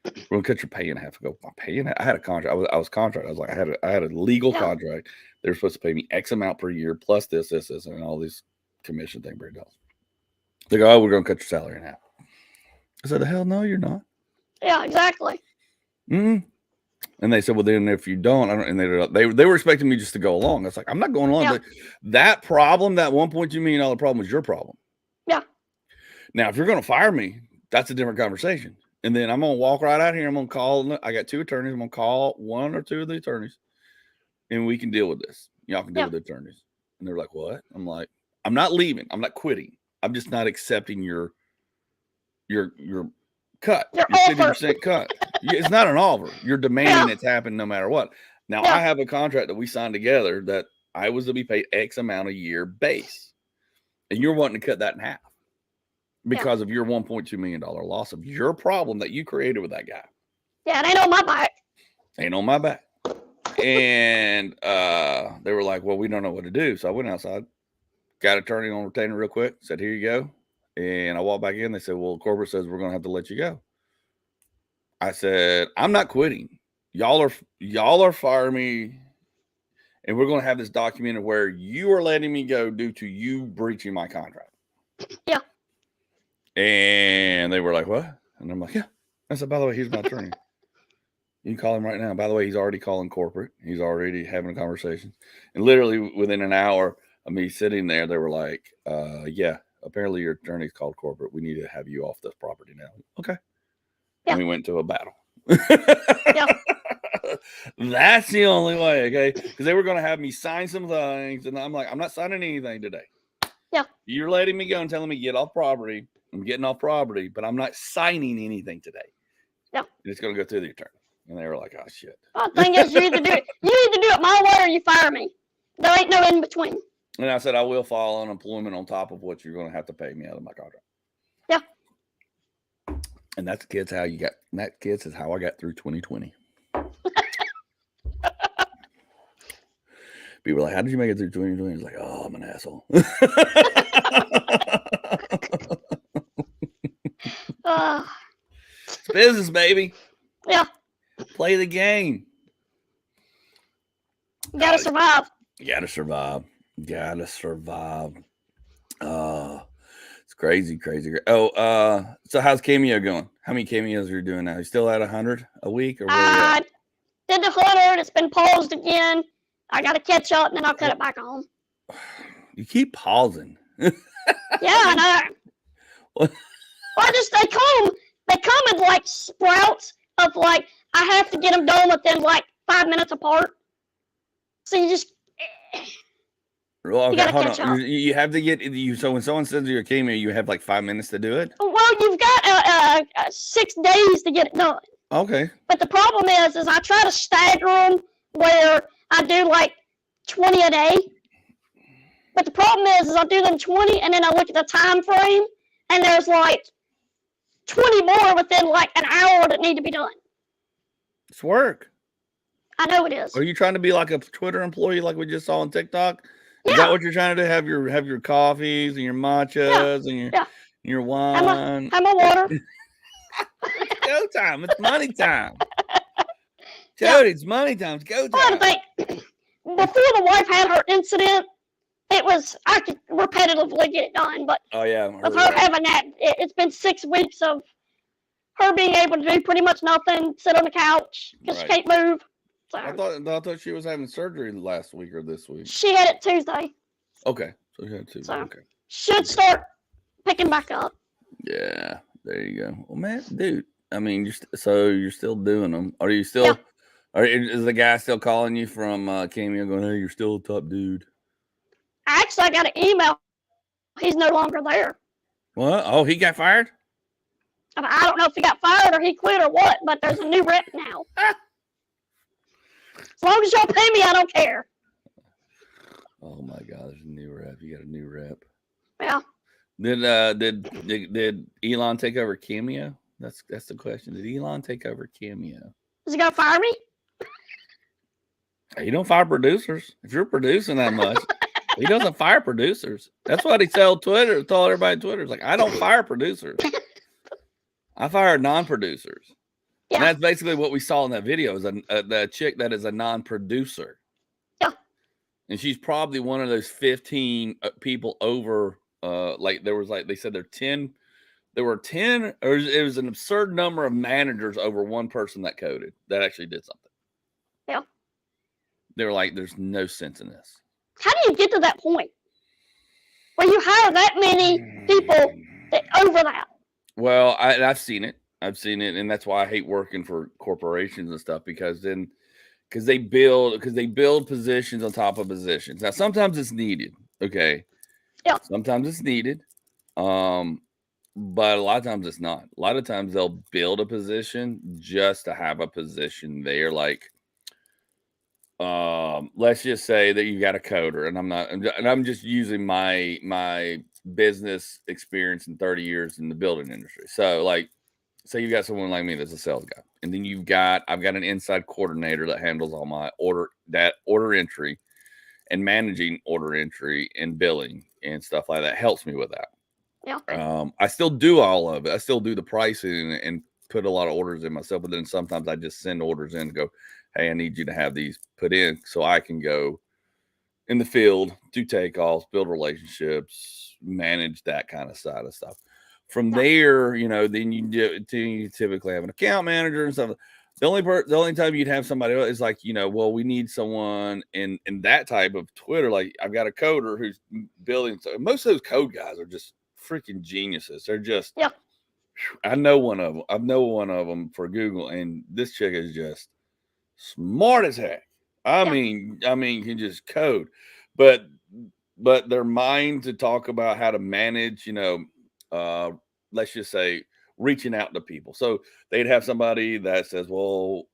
We're going to cut your pay in half. I go, my pay in half? I had a contract. I was contract. I was like, I had a legal contract. They were supposed to pay me X amount per year plus this, and all these commission thing. They go, oh, we're going to cut your salary in half. I said, the hell no, you're not. Yeah, exactly. Mm-hmm. And they said, well, then if you don't, and they were expecting me just to go along. I was like, I'm not going along. Yeah. That problem, that $1.2 million problem was your problem. Yeah. Now, if you're going to fire me, that's a different conversation. And then I'm going to walk right out here. I'm going to call. I got 2 attorneys. I'm going to call 1 or 2 of the attorneys, and we can deal with this. Y'all can deal with the attorneys. And they're like, what? I'm like, I'm not leaving. I'm not quitting. I'm just not accepting your cut. Your 50% cut. It's not an offer. You're demanding it's happening no matter what. Now, I have a contract that we signed together that I was to be paid X amount a year base. And you're wanting to cut that in half because of your $1.2 million loss of your problem that you created with that guy. Yeah, it ain't on my back. Ain't on my back. And they were like, well, we don't know what to do. So I went outside, got an attorney on retainer real quick, said, here you go. And I walked back in. They said, well, corporate says we're going to have to let you go. I said, I'm not quitting. Y'all are firing me. And we're going to have this documented where you are letting me go due to you breaching my contract. Yeah. And they were like, what? And I'm like, yeah. I said, by the way, here's my attorney. You can call him right now. By the way, he's already calling corporate. He's already having a conversation. And literally within an hour of me sitting there, they were like, yeah. Apparently your attorney's called corporate. We need to have you off this property now. Okay. Yeah. And we went to a battle. Yeah. That's the only way, okay? Because they were going to have me sign some things. And I'm like, I'm not signing anything today. Yeah. You're letting me go and telling me get off property. I'm getting off property, but I'm not signing anything today. Yeah. And it's going to go through the attorney. And they were like, oh, shit. Well, the thing is, you either do it my way or you fire me. There ain't no in between. And I said, I will file unemployment on top of what you're going to have to pay me out of my contract. Yeah. And that's kids how you got. That kids is how I got through 2020. People were like, how did you make it through 2020? It's like, oh, I'm an asshole. It's business, baby. Yeah. Play the game. You gotta survive. Gotta survive. It's crazy. Oh, so how's Cameo going? How many cameos are you doing now? You still at 100 a week? Or I did the 100. It's been paused again. I gotta catch up and then I'll cut it back on. You keep pausing. Yeah, I know. Well, they come in like sprouts of like, I have to get them done within like 5 minutes apart. So you just, well, okay, hold on. You have to get you. So when someone sends you a cameo, you have like 5 minutes to do it. Well, you've got 6 days to get it done. Okay. But the problem is I try to stagger them where I do like 20 a day. But the problem is I do them 20 and then I look at the time frame and there's like 20 more within like an hour that need to be done. It's work. I know it is. Are you trying to be like a Twitter employee like we just saw on TikTok? Is that what you're trying to do? Have your coffees and your matchas and your wine? Have my water. It's go time. It's money time. Jody, it's money time. It's go time. I think before the wife had her incident, I could repetitively get it done, but Oh yeah, with her having that, it's been 6 weeks of her being able to do pretty much nothing, sit on the couch because she can't move. So I thought she was having surgery last week or this week. She had it Tuesday. Okay, so she had Tuesday. So, okay, should start picking back up. Yeah, there you go. Well, man, dude, I mean, you're still doing them. Are you still? Yeah. Is the guy still calling you from Cameo going, hey, you're still a top dude? Actually, I got an email. He's no longer there. What? Oh, he got fired? I don't know if he got fired or he quit or what, but there's a new rep now. As long as y'all pay me, I don't care. Oh my God, there's a new rep. You got a new rep. Yeah. Did Elon take over Cameo? That's the question. Did Elon take over Cameo? Is he gonna fire me? He don't fire producers. If you're producing that much, he doesn't fire producers. That's what he told everybody on Twitter. It's like, I don't fire producers. I fire non-producers. Yeah. And that's basically what we saw in that video is the chick that is a non-producer. Yeah. And she's probably one of those 15 people over, they said there were 10, or it was an absurd number of managers over one person that coded, that actually did something. Yeah. They were like, there's no sense in this. How do you get to that point where you hire that many people over that? Well, I've seen it. And that's why I hate working for corporations and stuff, because they build positions on top of positions. Now, sometimes it's needed. Okay. Yeah. Sometimes it's needed. But a lot of times it's not. A lot of times they'll build a position just to have a position there. Like, let's just say that you got a coder, and I'm just using my business experience in 30 years in the building industry. So, like, say you got someone like me that's a sales guy, and then I've got an inside coordinator that handles all my order entry and managing order entry and billing and stuff like that. Helps me with that. Yeah. I still do all of it. I still do the pricing and put a lot of orders in myself, but then sometimes I just send orders in and go, hey, I need you to have these put in so I can go in the field, do takeoffs, build relationships, manage that kind of side of stuff. From there, then you typically have an account manager and stuff. The only time you'd have somebody else is like, well, we need someone in that type of Twitter. Like, I've got a coder who's building. So most of those code guys are just freaking geniuses. They're just, I know one of them. I've known one of them for Google, and this chick is just smart as heck. I mean, can just code, but their mind to talk about how to manage, let's just say reaching out to people. So they'd have somebody that says, well,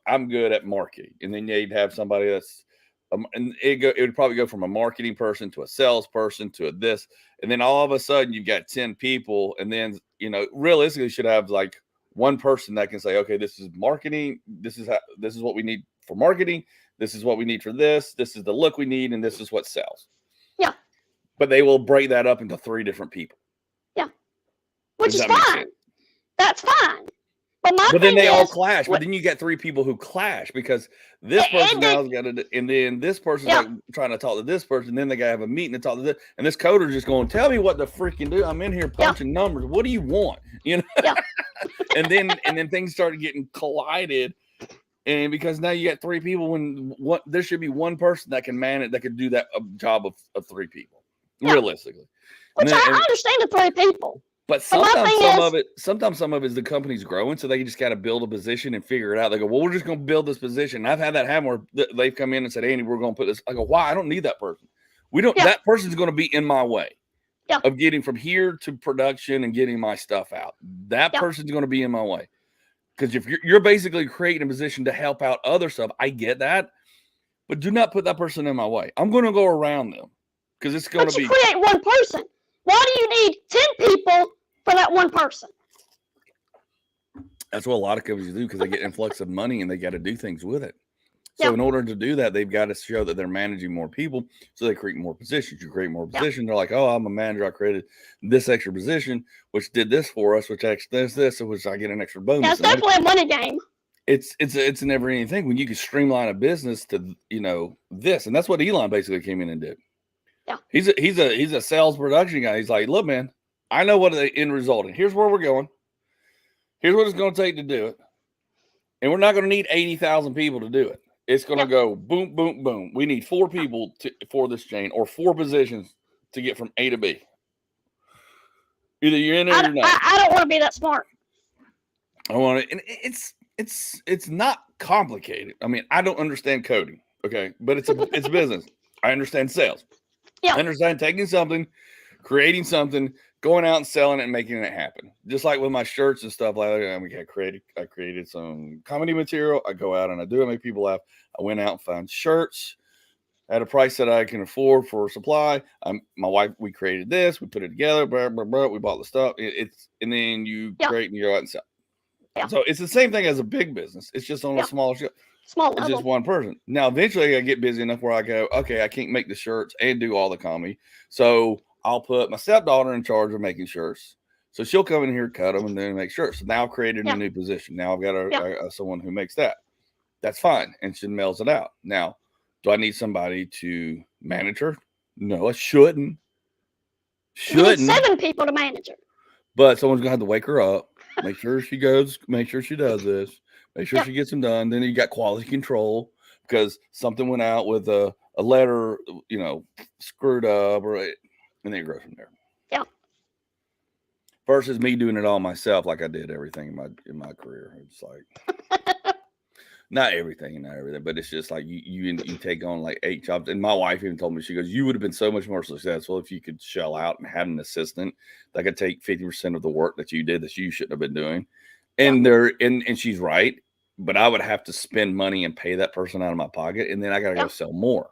I'm good at marketing. And then they'd have somebody that's, and it would probably go from a marketing person to a salesperson to this. And then all of a sudden you've got 10 people. And then, realistically you should have like one person that can say, okay, this is marketing. This is what we need for marketing. This is what we need for this. This is the look we need. And this is what sells. Yeah. But they will break that up into 3 different people. Yeah. Which is fine. That's fine. But then they all clash. But then you get 3 people who clash because this person now's got to, and then this person's like trying to talk to this person. Then they got to have a meeting to talk to this. And this coder's just going, tell me what to freaking do. I'm in here punching numbers. What do you want? Yeah. and then things started getting collided. And because now you got 3 people when there should be one person that can manage, that could do that job of 3 people, realistically. Which I understand the 3 people. But sometimes some of it is the company's growing, so they just got to build a position and figure it out. They go, well, we're just going to build this position. And I've had that happen where they've come in and said, Andy, we're going to put this. I go, why? I don't need that person. That person's going to be in my way of getting from here to production and getting my stuff out. That person's going to be in my way. Because if you're basically creating a position to help out other stuff, I get that. But do not put that person in my way. I'm going to go around them because it's going to be. But you create one person. Why do you need 10 people for that one person? That's what a lot of companies do because they get influx of money and they got to do things with it. So in order to do that, they've got to show that they're managing more people. So they create more positions. You create more positions. They're like, oh, I'm a manager. I created this extra position, which did this for us, which actually does this, which I get an extra bonus. Yeah, it's definitely a money game. It's a never ending thing when you can streamline a business to, this. And that's what Elon basically came in and did. Yeah. He's a sales production guy. He's like, look, man, I know what the end result is. Here's where we're going. Here's what it's going to take to do it. And we're not going to need 80,000 people to do it. It's going to go boom, boom, boom. We need 4 people for this chain, or 4 positions to get from A to B. Either you're in it or you're not. I don't want to be that smart. I want it. And it's not complicated. I mean, I don't understand coding. Okay. But it's business. I understand sales. Yeah. I understand taking something, creating something, going out and selling it and making it happen. Just like with my shirts and stuff like that. I created some comedy material. I go out and I do it, make people laugh. I went out and found shirts at a price that I can afford for supply. My wife, we created this, we put it together, blah, blah, blah, we bought the stuff. And then you create and you go out and sell. Yeah. So it's the same thing as a big business. It's just on a smaller scale. Small level. It's just one person. Now, eventually I get busy enough where I go, okay, I can't make the shirts and do all the comedy. So I'll put my stepdaughter in charge of making shirts. So she'll come in here, cut them, and then make shirts. So now I've created a new position. Now I've got someone who makes that. That's fine. And she mails it out. Now, do I need somebody to manage her? No, I shouldn't. You need 7 people to manage her. But someone's going to have to wake her up, make sure she goes, make sure she does this, make sure she gets them done. Then you got quality control because something went out with a letter, screwed up, and then it grows from there. Yeah. Versus me doing it all myself, like I did everything in my career. It's like not everything, but it's just like you take on like 8 jobs. And my wife even told me, she goes, you would have been so much more successful if you could shell out and have an assistant that could take 50% of the work that you did that you shouldn't have been doing. And and she's right, but I would have to spend money and pay that person out of my pocket, and then I gotta go sell more.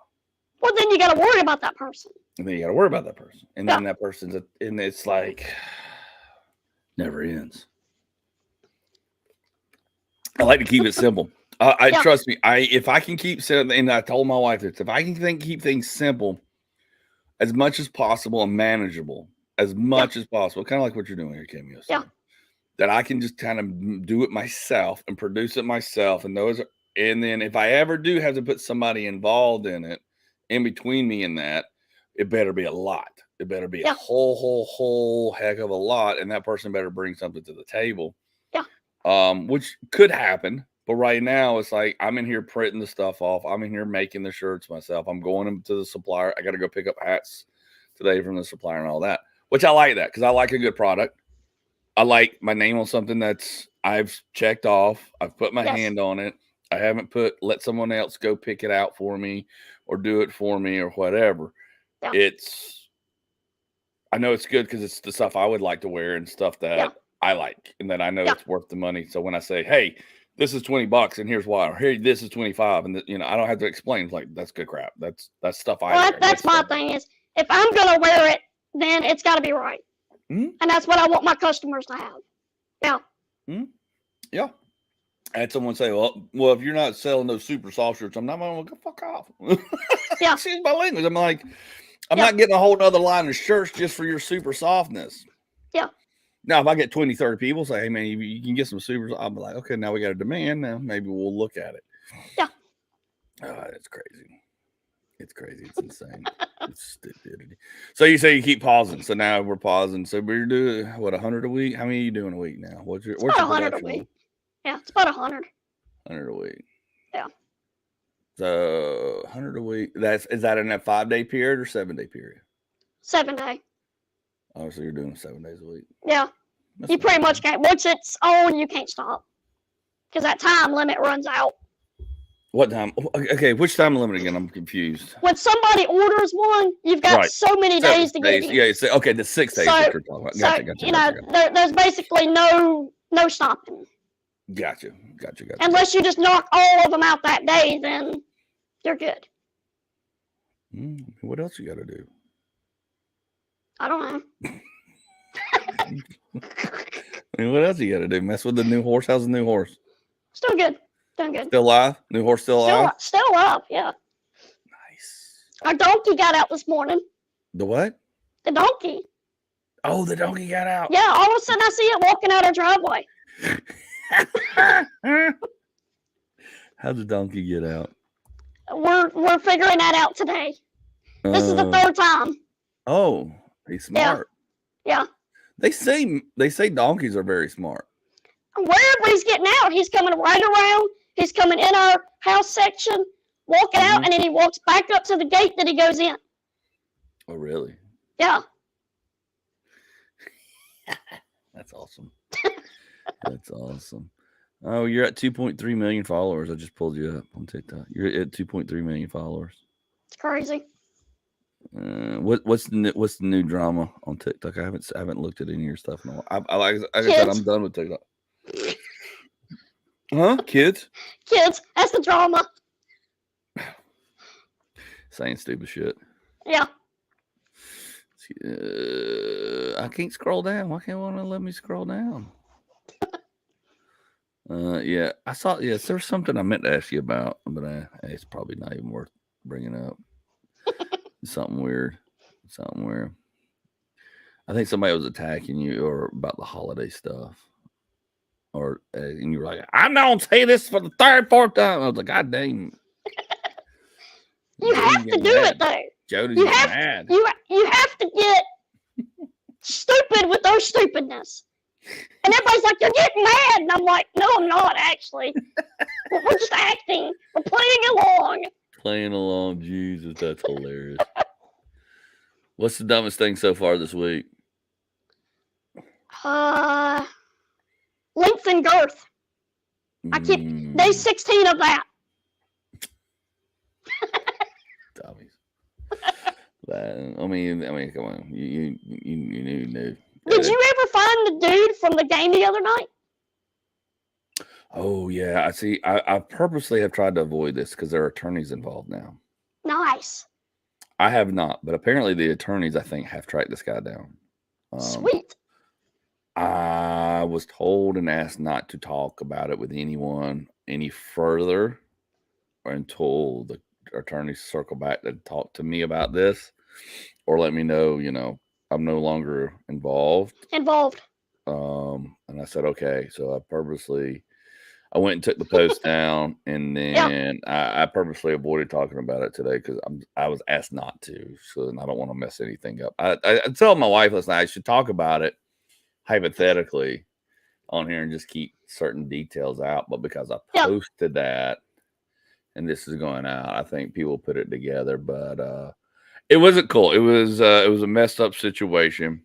Well, then you gotta worry about that person. And then you gotta worry about that person. And then that person's and it's like never ends. I like to keep it simple. I trust me. If I can keep simple, and I told my wife this, if I can keep things simple as much as possible and manageable as much as possible, kind of like what you're doing here, Cameo. That I can just kind of do it myself and produce it myself. And then if I ever do have to put somebody involved in it, in between me and that, it better be a lot. It better be a whole heck of a lot. And that person better bring something to the table. Yeah. Which could happen. But right now, it's like I'm in here printing the stuff off. I'm in here making the shirts myself. I'm going to the supplier. I got to go pick up hats today from the supplier and all that, which I like that because I like a good product. I like my name on something I've checked off. I've put my hand on it. I haven't let someone else go pick it out for me or do it for me or whatever. Yeah. I know it's good because it's the stuff I would like to wear and stuff that I like and that I know it's worth the money. So when I say, hey, this is $20 and here's why, or hey, this is 25, and I don't have to explain. It's like, that's good crap. That's stuff I wear. That's my thing is if I'm gonna wear it, then it's got to be right. Mm-hmm. And that's what I want my customers to have. Yeah. Mm-hmm. Yeah. I had someone say, well, if you're not selling those super soft shirts, I'm not going to go fuck off. Yeah. Excuse my language. I'm like, I'm not getting a whole other line of shirts just for your super softness. Yeah. Now, if I get 20, 30 people say, hey, man, you can get some supers, I'll be like, okay, now we got a demand. Now maybe we'll look at it. Yeah. That's crazy. It's crazy. It's insane. It's stupidity. So you say you keep pausing. So now we're pausing. So we're doing, 100 a week? How many are you doing a week now? What's your 100 a week. Yeah, it's about 100. 100 a week. Yeah. So 100 a week. Is that in a 5-day period or 7-day period? 7-day. Oh, so you're doing 7 days a week. Yeah. You pretty much can't. Once it's on, you can't stop. Because that time limit runs out. What time? Okay, which time limit again? I'm confused. When somebody orders one, you've got so many days to get it. Yeah, okay, the 6 days that you're talking about. Gotcha. There's basically no stopping. Gotcha. Unless you just knock all of them out that day, then you're good. What else you got to do? I don't know. What else you got to do? Mess with the new horse? How's the new horse? Still good. Doing good. Still alive? New horse still alive? Still alive, yeah. Nice. Our donkey got out this morning. The what? The donkey. Oh, the donkey got out. Yeah, all of a sudden I see it walking out our driveway. How'd the donkey get out? We're figuring that out today. This is the third time. Oh, he's smart. Yeah. They say donkeys are very smart. Wherever he's getting out, he's coming right around. He's coming in our house section, walking out, and then he walks back up to the gate that he goes in. Oh, really? Yeah. That's awesome. That's awesome. Oh, you're at 2.3 million followers. I just pulled you up on TikTok. You're at 2.3 million followers. It's crazy. What's the new drama on TikTok? I haven't looked at any of your stuff in a while. Like I said, I'm done with TikTok. Huh? Kids? Kids. That's the drama. Saying stupid shit. Yeah. I can't scroll down. Why can't one let me scroll down? Yeah, I saw. Yes, there's something I meant to ask you about, but it's probably not even worth bringing up. Something weird. I think somebody was attacking you or about the holiday stuff, or and you were like, "I'm gonna say this for the third, fourth time." I was like, "God dang!" You have to do it though. Jody's mad. You have to get stupid with their stupidness. And everybody's like, "You're getting mad," and I'm like, "No, I'm not actually. We're just acting. We're playing along." Jesus, that's hilarious. What's the dumbest thing so far this week? Length and girth. I keep day 16 of that. Dummies. I mean, come on. You knew. Did you ever find the dude from the game the other night? Oh yeah, I see. I purposely have tried to avoid this because there are attorneys involved now. Nice. I have not, but apparently the attorneys, I think, have tracked this guy down. Sweet. I was told and asked not to talk about it with anyone any further until the attorneys circle back to talk to me about this or let me know, I'm no longer involved. And I said, okay. So I went and took the post down, and then I purposely avoided talking about it today because I was asked not to, so I don't want to mess anything up. I told my wife last night I should talk about it hypothetically on here and just keep certain details out, but because I posted that and this is going out, I think people put it together. But it wasn't cool. It was a messed up situation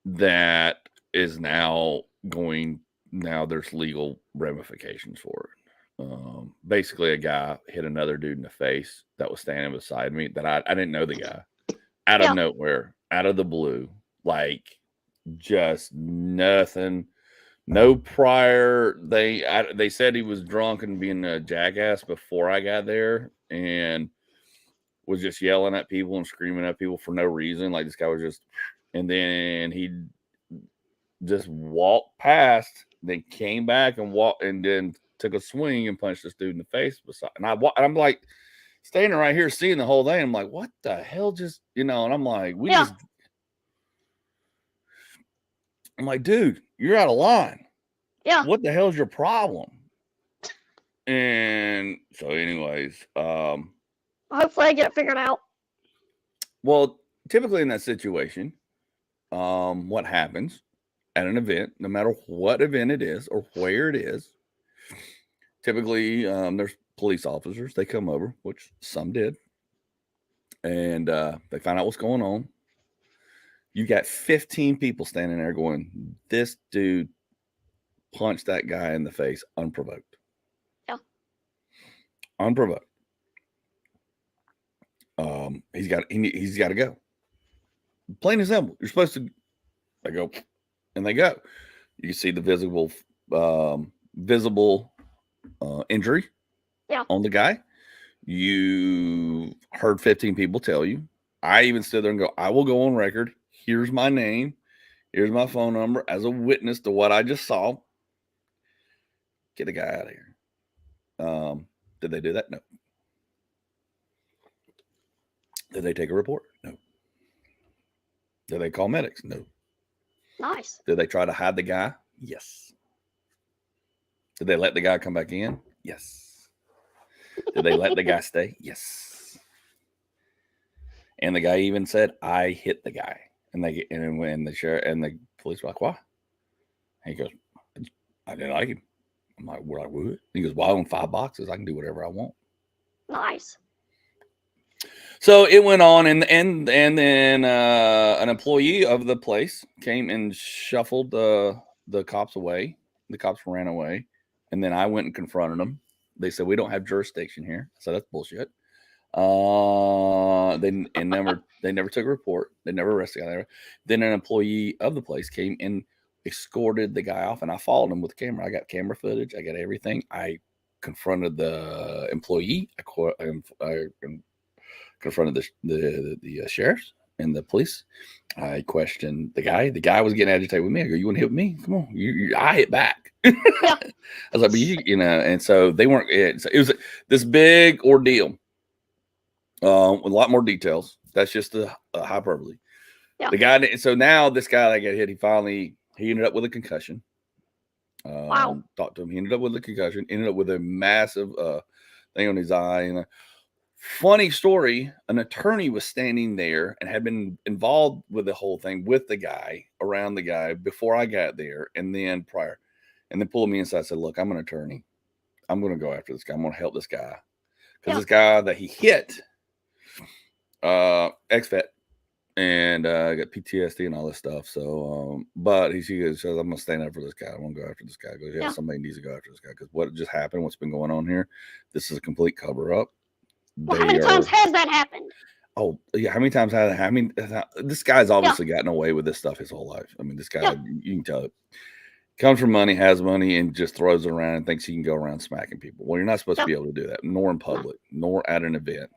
that is now there's legal ramifications for it. Basically a guy hit another dude in the face that was standing beside me that I didn't know the guy, out of nowhere, out of the blue, like just nothing, no prior. They said he was drunk and being a jackass before I got there and was just yelling at people and screaming at people for no reason. Like this guy was just, and then he just walked past, then came back and walked, and then took a swing and punched this dude in the face beside. And I'm like standing right here seeing the whole thing. I'm like, what the hell? Just and I'm like, I'm like, dude, you're out of line. Yeah. What the hell's your problem? And so, anyways, hopefully I get it figured out. Well, typically in that situation, what happens at an event, no matter what event it is or where it is, typically there's police officers. They come over, which some did, and they find out what's going on. You got 15 people standing there going, this dude punched that guy in the face unprovoked. Yeah. Unprovoked. He's got to go. Plain and simple. You're supposed to. They go, and they go. You can see the visible injury on the guy. You heard 15 people tell you. I even stood there and go, I will go on record. Here's my name. Here's my phone number as a witness to what I just saw. Get the guy out of here. Did they do that? No. Did they take a report? No. Did they call medics? No. Nice. Did they try to hide the guy? Yes. Did they let the guy come back in? Yes. Did they let the guy stay? Yes. And the guy even said, "I hit the guy." And when the sheriff and the police were like, "Why?" And he goes, "I didn't like him." I'm like, "What I would?" He goes, "Well, I own 5 boxes. I can do whatever I want." Nice. So it went on, and then an employee of the place came and shuffled the cops away. The cops ran away, and then I went and confronted them. They said, "We don't have jurisdiction here." I said, "That's bullshit." They never took a report. They never arrested the guy. Then an employee of the place came and escorted the guy off, and I followed him with the camera. I got camera footage. I got everything. I confronted the employee. I confronted the sheriffs and the police. I questioned the guy. The guy was getting agitated with me. I go, "You want to hit me? Come on." I hit back. I was like, "But you know," and so they weren't. It was this big ordeal with a lot more details. That's just a hyperbole. Yeah. The guy. So now this guy that got hit, he ended up with a concussion. Wow. Talked to him. He ended up with a concussion. Ended up with a massive thing on his eye. And funny story, an attorney was standing there and had been involved with the whole thing with the guy, around the guy before I got there, and then prior, and then pulled me inside and said, "Look, I'm an attorney. I'm going to go after this guy. I'm going to help this guy." Because this guy that he hit, ex-vet, and got PTSD and all this stuff. So, but he says, "I'm going to stand up for this guy. I want to go after this guy." He goes, somebody needs to go after this guy because what just happened, what's been going on here, this is a complete cover-up. Well, how many times has that happened? Oh, yeah. How many times has that? I mean, this guy's obviously gotten away with this stuff his whole life. I mean, this guy, you can tell it. Comes from money, has money, and just throws it around and thinks he can go around smacking people. Well, you're not supposed to be able to do that, nor in public, nor at an event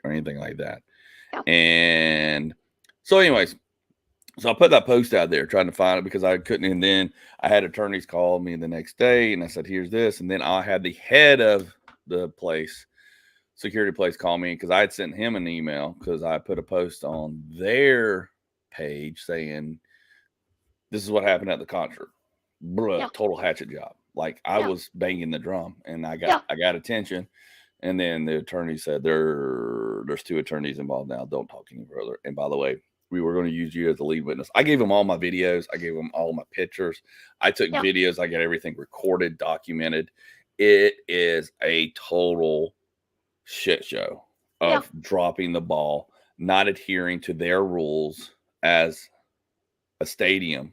or anything like that. And so, anyways, so I put that post out there trying to find it because I couldn't. And then I had attorneys call me the next day and I said, "Here's this." And then I had the head of the security place call me because I had sent him an email because I put a post on their page saying, "This is what happened at the concert." Bruh, total hatchet job. Like I was banging the drum and I got attention. And then the attorney said, there's 2 attorneys involved now. Don't talk any further. And by the way, we were going to use you as a lead witness. I gave them all my videos. I gave them all my pictures. I took videos. I got everything recorded, documented. It is a total shit show of dropping the ball, not adhering to their rules as a stadium.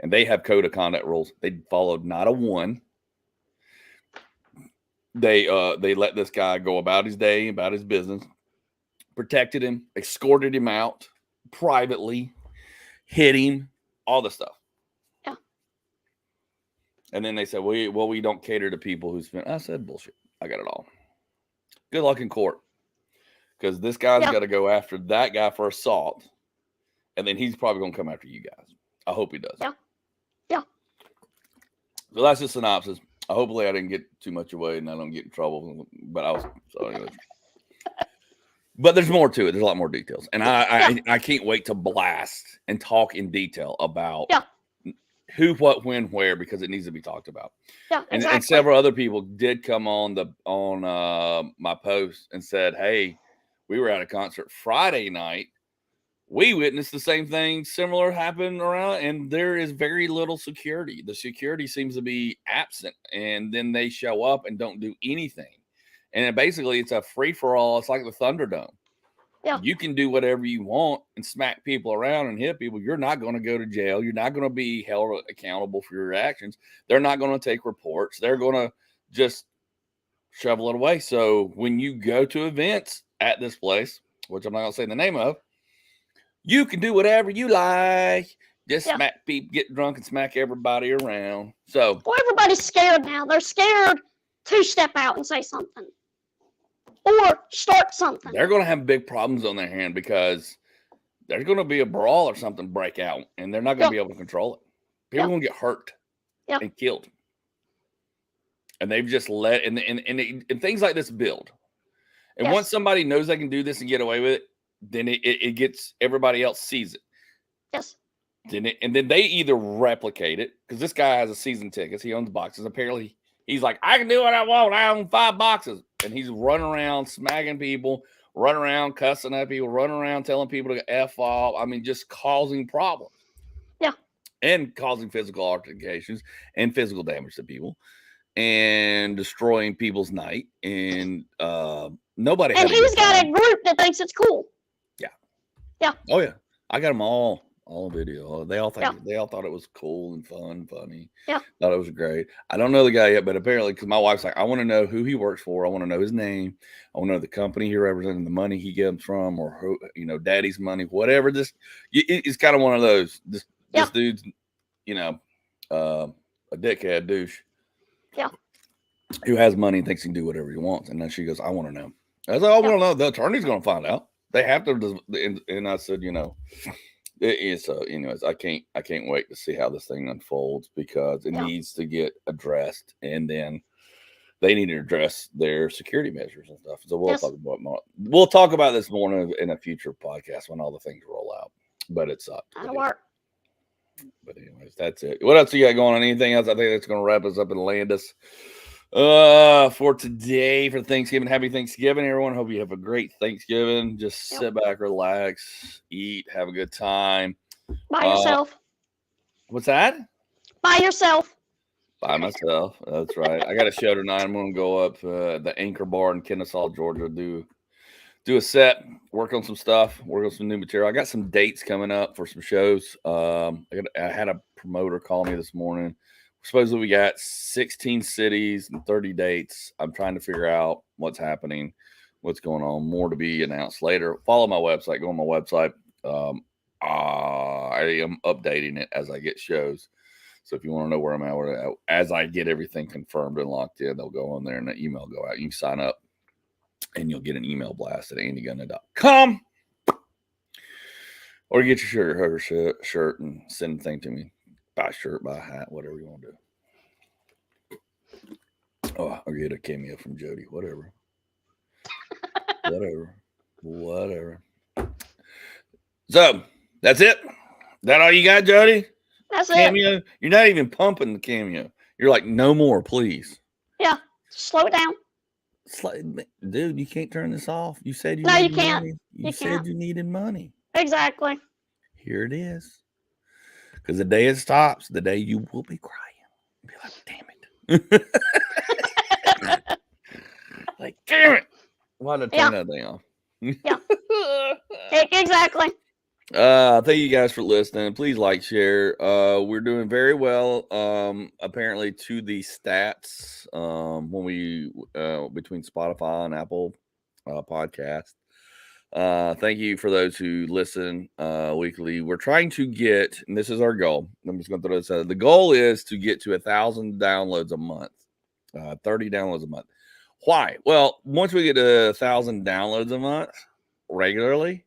And they have code of conduct rules. They followed not a one. They let this guy go about his day, about his business, protected him, escorted him out privately, hit him, all the stuff. Yeah. And then they said, we don't cater to people who spend. I said, bullshit. I got it all. Good luck in court. Because this guy's got to go after that guy for assault. And then he's probably going to come after you guys. I hope he does. Yeah. So that's the synopsis. Hopefully I didn't get too much away and I don't get in trouble. But anyways. But there's more to it. There's a lot more details. And I can't wait to blast and talk in detail about who, what, when, where, because it needs to be talked about. Yeah, and several other people did come on my post and said, "Hey, we were at a concert Friday night. We witnessed the same thing similar happen around, and there is very little security. The security seems to be absent, and then they show up and don't do anything. And basically, it's a free-for-all. It's like the Thunderdome. Yeah. You can do whatever you want and smack people around and hit people. You're not going to go to jail. You're not going to be held accountable for your actions. They're not going to take reports. They're going to just shovel it away. So when you go to events at this place, which I'm not going to say the name of, you can do whatever you like. Just smack people, get drunk and smack everybody around. So, well, everybody's scared now. They're scared to step out and say something or start something. They're going to have big problems on their hand because there's going to be a brawl or something break out, and they're not going to be able to control it. People are going to get hurt and killed. and they've just let and things like this build. And Yes. once somebody knows they can do this and get away with it, then it gets everybody else sees it. Yes. And then they either replicate it, because this guy has a season tickets. He owns boxes. Apparently, he's like, I can do what I want. I own 5 boxes. And he's running around smacking people, running around cussing at people, running around telling people to F off. I mean, just causing problems. Yeah. And causing physical altercations and physical damage to people and destroying people's night. And nobody. And he's got a group that thinks it's cool. Yeah. Yeah. Oh, yeah. I got them all on video. They all thought it was cool and fun, funny. Yeah. Thought it was great. I don't know the guy yet, but apparently, because my wife's like, I want to know who he works for. I want to know his name. I want to know the company he represents, the money he gets from, or who, daddy's money, whatever. It's kind of one of those. This dude's, a dickhead douche. Yeah. Who has money and thinks he can do whatever he wants. And then she goes, I want to know. I was like, I want to know. The attorney's going to find out. They have to. And I said, it is. Anyways, I can't wait to see how this thing unfolds, because it needs to get addressed, and then they need to address their security measures and stuff. So we'll talk about this more in a future podcast when all the things roll out. But it sucked. That'll work. But anyways, that's it. What else you got going on? Anything else? I think that's going to wrap us up and land us for today, for Thanksgiving. Happy Thanksgiving, everyone. Hope you have a great Thanksgiving. Just sit back, relax, eat, have a good time. By yourself. What's that? By yourself. By myself. That's right. I got a show tonight. I'm going to go up the Anchor Bar in Kennesaw, Georgia. Do a set, work on some stuff, work on some new material. I got some dates coming up for some shows. I had a promoter call me this morning. Supposedly we got 16 cities and 30 dates. I'm trying to figure out what's happening, what's going on. More to be announced later. Follow my website. Go on my website. I am updating it as I get shows. So if you want to know where I'm at, as I get everything confirmed and locked in, they'll go on there and the email go out. You can sign up and you'll get an email blast at andygunna.com. Or get your shirt and send the thing to me. Buy a shirt, buy a hat, whatever you want to do. Oh, I'll get a cameo from Jody. Whatever. So that's it. That all you got, Jody? That's cameo? it. You're not even pumping the cameo. You're like, no more, please. Yeah. Slow it down. Dude, you can't turn this off. You said you can't. Money. You said you needed money. Exactly. Here it is. Because the day it stops, the day you will be crying. Be like, damn it. Like, damn it. Why did I turn that thing off? Yeah. Exactly. Thank you guys for listening. Please like, share. We're doing very well. Apparently to the stats, when we between Spotify and Apple podcast. Thank you for those who listen weekly. We're trying to get, and this is our goal. I'm just going to throw this out. The goal is to get to 1,000 downloads a month, 30 downloads a month. Why? Well, once we get to 1,000 downloads a month regularly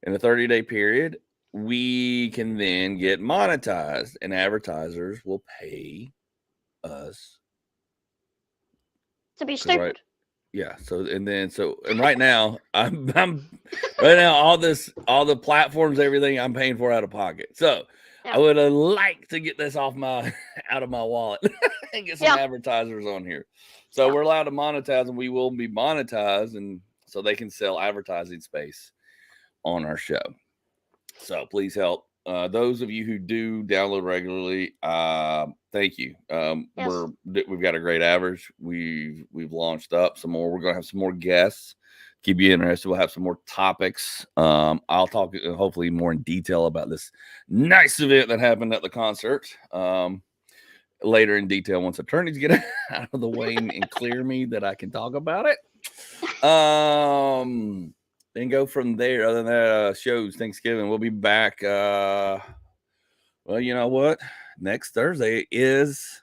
in a 30-day period, we can then get monetized, and advertisers will pay us to be stupid. Right? Yeah. And right now, I'm right now all the platforms, everything I'm paying for out of pocket. So I would like to get this out of my wallet and get some advertisers on here. So we're allowed to monetize, and we will be monetized, and so they can sell advertising space on our show. So please help. Those of you who do download regularly, thank you. We've got a great average. We've launched up some more. We're going to have some more guests. Keep you interested. We'll have some more topics. I'll talk hopefully more in detail about this nice event that happened at the concert. Later in detail, once attorneys get out of the way and clear me that I can talk about it. Then go from there. Other than that, shows Thanksgiving. We'll be back. Well, you know what? Next Thursday is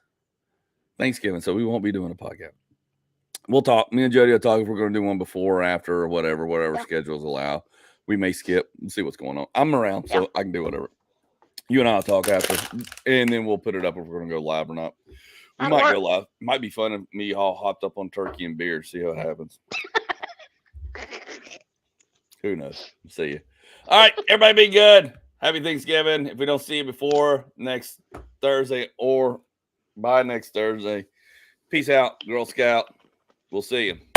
Thanksgiving, so we won't be doing a podcast. We'll talk. Me and Jody will talk if we're going to do one before or after or whatever schedules allow. We may skip and see what's going on. I'm around, so I can do whatever. You and I will talk after, and then we'll put it up if we're going to go live or not. You might go live. Might be fun if me all hopped up on turkey and beer. See how it happens. Who knows? See you. All right, everybody be good. Happy Thanksgiving. If we don't see you before next Thursday or by next Thursday, peace out, Girl Scout. We'll see you.